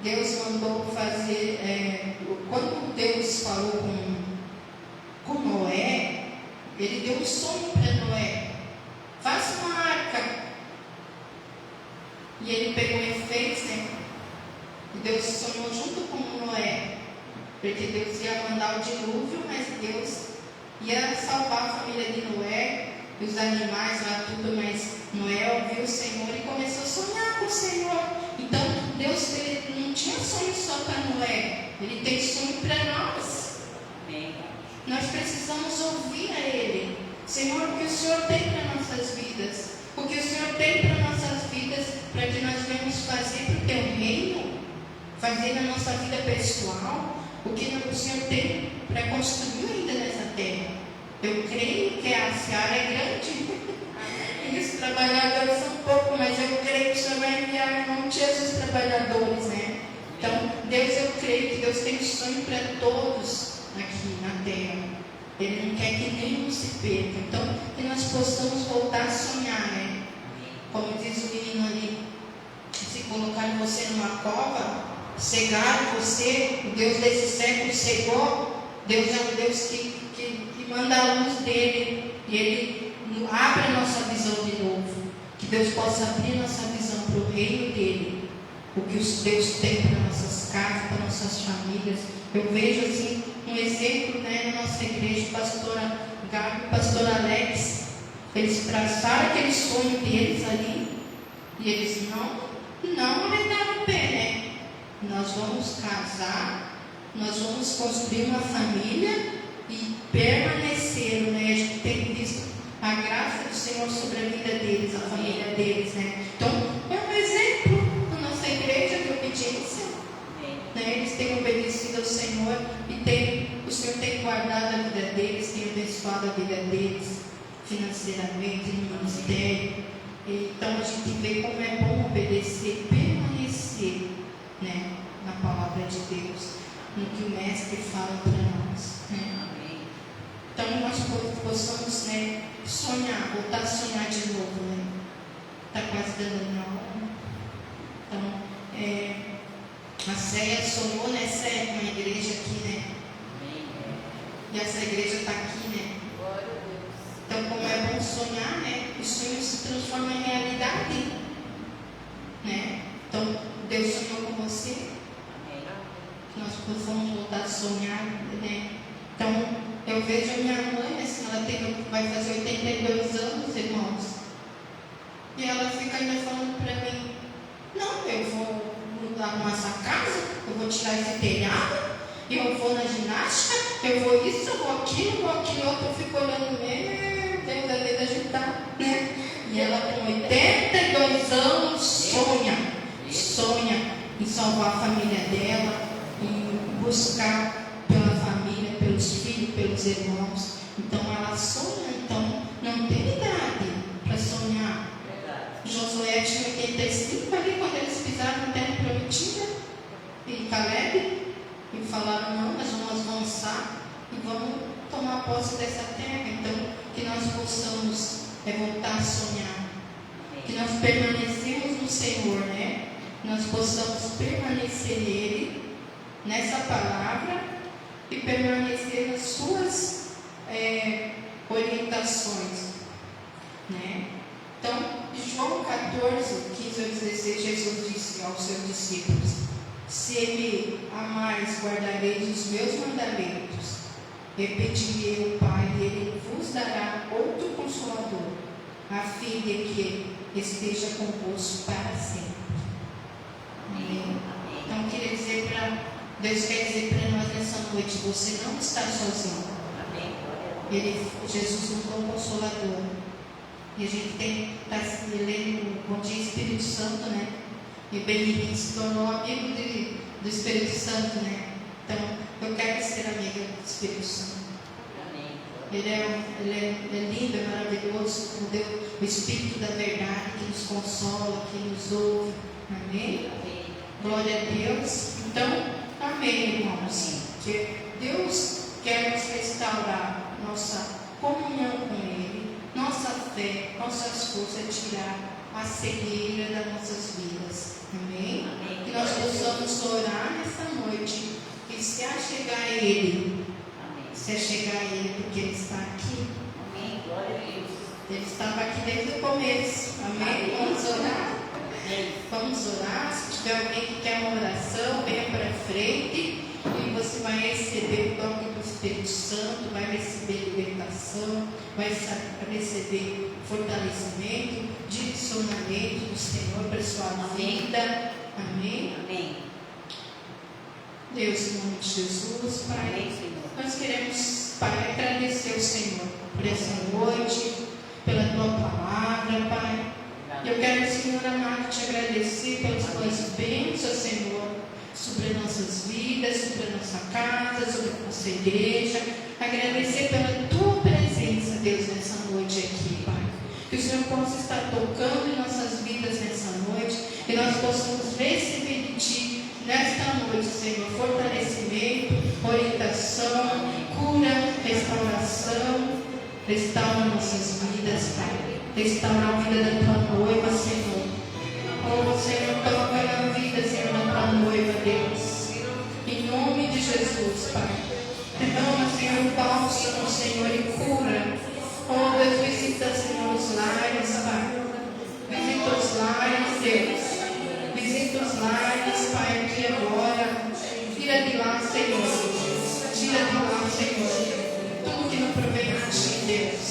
Deus mandou fazer, quando Deus falou com Noé, Ele deu um sonho para Noé: faça uma arca. E ele pegou e fez, né? E Deus sonhou junto com Noé, porque Deus ia mandar o dilúvio, mas Deus ia salvar a família de Noé e os animais lá, tudo. Mas Noé ouviu o Senhor e começou a sonhar com o Senhor. Então Deus, ele não tinha sonho só para Noé, Ele tem sonho para nós. Nós precisamos ouvir a Ele. Senhor, o que o Senhor tem para nossas vidas? O que o Senhor tem para nossas vidas, para que nós venhamos fazer para o Teu reino, fazer na nossa vida pessoal, o que o Senhor tem para construir ainda nessa terra. Eu creio que a seara é grande. E os trabalhadores são poucos, mas eu creio que o Senhor vai enviar em nome de Jesus trabalhadores, né? Então, Deus, eu creio que Deus tem um sonho para todos aqui na terra. Ele não quer que nenhum se perca. Então, que nós possamos voltar a sonhar, né? Como diz o menino ali: se colocarem você numa cova, cegaram você, o Deus desse século cegou. Deus é um Deus que manda a luz dele, e Ele abre a nossa visão de novo. Que Deus possa abrir nossa visão para o reino dele, o que Deus tem para nossas casas, para nossas famílias. Eu vejo assim um exemplo, né, na nossa igreja, pastora Gabi e pastor Alex. Eles traçaram aquele sonho deles ali, e eles não arredaram o pé, né? Nós vamos casar, nós vamos construir uma família e permanecer, né? A gente tem visto a graça do Senhor sobre a vida deles, a família deles, né? Então, é um exemplo na nossa igreja de obediência. Né? Eles têm obedecido ao Senhor e o Senhor tem guardado a vida deles, tem abençoado a vida deles financeiramente, no ministério. Então a gente vê como é bom obedecer, permanecer, né, na palavra de Deus, no que o Mestre fala para nós. Né? Então nós possamos, né, sonhar, voltar a sonhar de novo. Né? Está quase dando na hora. Então, a Céia sonhou nessa época, uma igreja aqui, né? E essa igreja está aqui, né? Glória a Deus. Então, como é bom sonhar, né? O sonho se transforma em realidade, né? Então, Deus sonhou com você, que nós possamos voltar a sonhar, né? Então, eu vejo a minha mãe, assim, ela vai fazer 82 anos, irmãos, e ela fica ainda falando para mim: não, eu vou arrumar essa casa, eu vou tirar esse telhado, eu vou na ginástica, eu vou isso, eu vou aquilo, outro. Eu fico olhando mesmo, Deus, da vida a gente tá, né? E ela com 82 anos sonha em salvar a família dela, em buscar pela família, pelos filhos, pelos irmãos. Então ela sonha, então não tem idade para sonhar. Josué tinha 85 ali quando eles pisaram na terra prometida, e Caleb, e falaram: não, nós vamos avançar e vamos tomar posse dessa terra. Então, que nós possamos voltar a sonhar, que nós permanecemos no Senhor, né? Nós possamos permanecer nele, nessa palavra, e permanecer nas suas orientações, né? Então, João 14, 15 a 16, Jesus disse aos seus discípulos: se me amais, guardareis os meus mandamentos. Repetirei ao Pai, e ele vos dará outro Consolador, a fim de que esteja convosco para sempre. Amém? Então, Deus quer dizer para nós nessa noite: você não está sozinho. Jesus nos dá um Consolador. E a gente está lendo o Bom Dia Espírito Santo, né? E Benjamin se tornou amigo do Espírito Santo, né? Então, eu quero ser amiga do Espírito Santo. Ele é lindo, é maravilhoso, o Espírito da verdade que nos consola, que nos ouve. Amém? Glória a Deus. Então, amém, irmãos. Que Deus quer nos restaurar nossa comunhão com Ele, nossa fé, nossas forças, tirar a cegueira das nossas vidas. Amém? Que nós possamos orar nessa noite e se achegar a Ele. Se achegar a Ele, porque Ele está aqui. Amém. Glória a Deus. Ele estava aqui desde o começo. Amém? Vamos orar? Vamos orar. Se tiver alguém que quer uma oração, venha para frente. E você vai receber o toque do Espírito Santo, vai receber libertação, vai receber fortalecimento, direcionamento do Senhor para a sua vida. Amém? Amém. Deus, em nome de Jesus, Pai, Amém, Senhor. nós queremos, Pai, agradecer ao Senhor por essa noite, pela Tua palavra, Pai. Eu quero, Senhor amado, te agradecer pelas Tuas bênçãos, Senhor, sobre as nossas vidas, sobre a nossa casa, sobre a nossa igreja. Agradecer pela Tua presença, Deus, nessa noite aqui, Pai. Que o Senhor possa estar tocando em nossas vidas nessa noite, e nós possamos receber de Ti nesta noite, Senhor, fortalecimento, orientação, cura, restauração. Restaura nossas vidas, Pai. Restaura a vida da Tua noiva, Senhor. Oh, Senhor, toca na vida, Senhor, da Tua noiva, Deus. Em nome de Jesus, Pai. Derrama, Senhor, o bálsamo, Senhor, e cura. Oh, Deus, visita, Senhor, os lares, Pai. Visita os lares, Deus. Visita os lares, Pai, aqui agora. Tira de lá, Senhor. Tira de lá, Senhor. Tudo que não provém de Ti, Deus.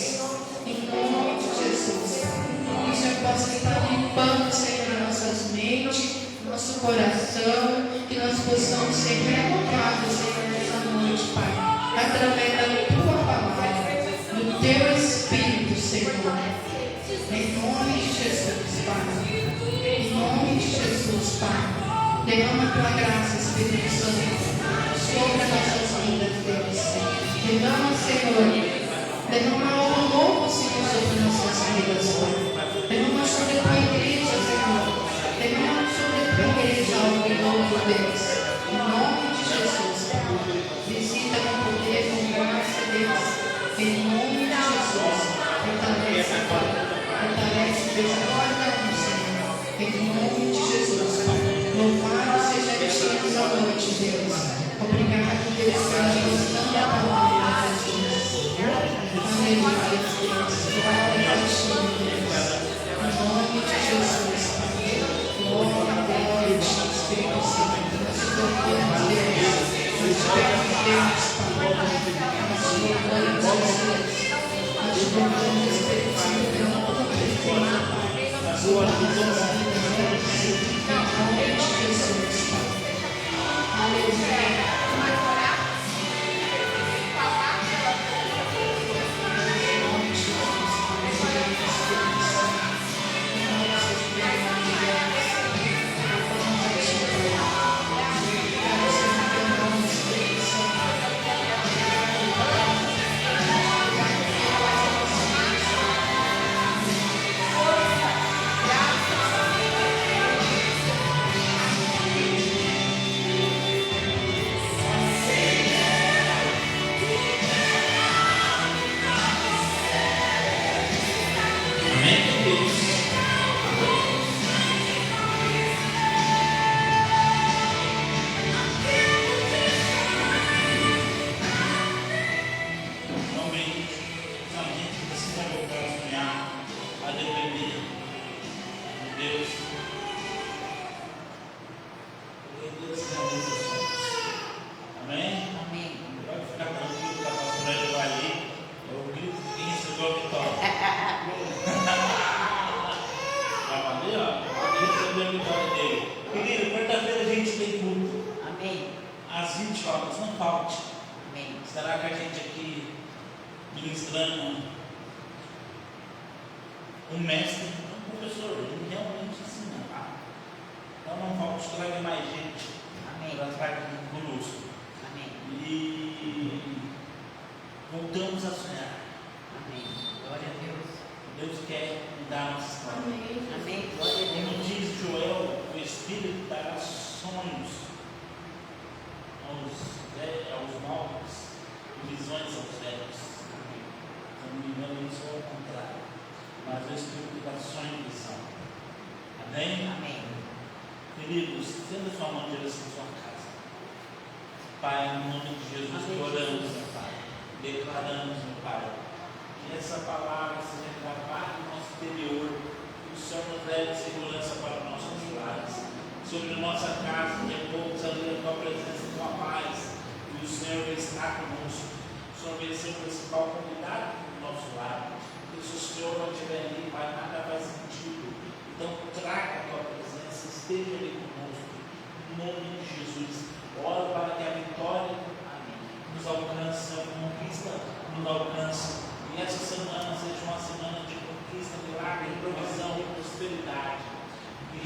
Em nome de Jesus. Que o Senhor possa estar limpando, Senhor, nossas mentes, nosso coração. Que nós possamos ser renovados, Senhor, nessa noite, Pai, através da Tua palavra, do Teu Espírito, Senhor. Em nome de Jesus, Pai. Em nome de Jesus, Pai. Derrama Tua graça, Espírito Santo, sobre as nossas vidas, Deus. Derrama, Senhor. Derrama algo novo, Senhor, sobre nossas vidas, Pai. Derrama sobre a Tua igreja, Senhor. Derrama sobre a Tua igreja algo novo, Deus. Em nome de Jesus, Pai. Visita com poder, com graça, Deus. Em nome de Jesus. Fortalece, Pai. Fortalece, Deus, cada um, Senhor. Em nome de Jesus, Pai. Louvado seja Deus à noite, Deus. Obrigado, Deus, pela devoção da palavra, Jesus. Aleluia, Deus. Glória a Ti, Deus. Em nome de Jesus, Pai. Glória a Ti, Espírito Santo. Nós te louvamos, Deus. Nós te pedimos, Deus, Pai. Nós te louvamos, Jesus. Nós te louvamos, Espírito Santo, pela Tua presença, Pai. Sobre as nossas vidas, Deus. Em nome de Jesus, Pai. Aleluia.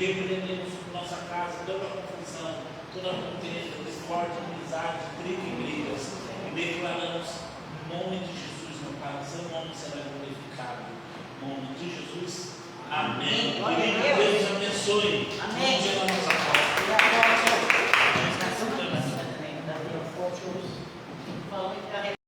Repreendemos nossa casa toda a confusão, toda a contenda, discórdia, amizade, briga e brigas. E declaramos, em nome de Jesus, meu Pai, seu nome será glorificado. Em nome de Jesus, amém.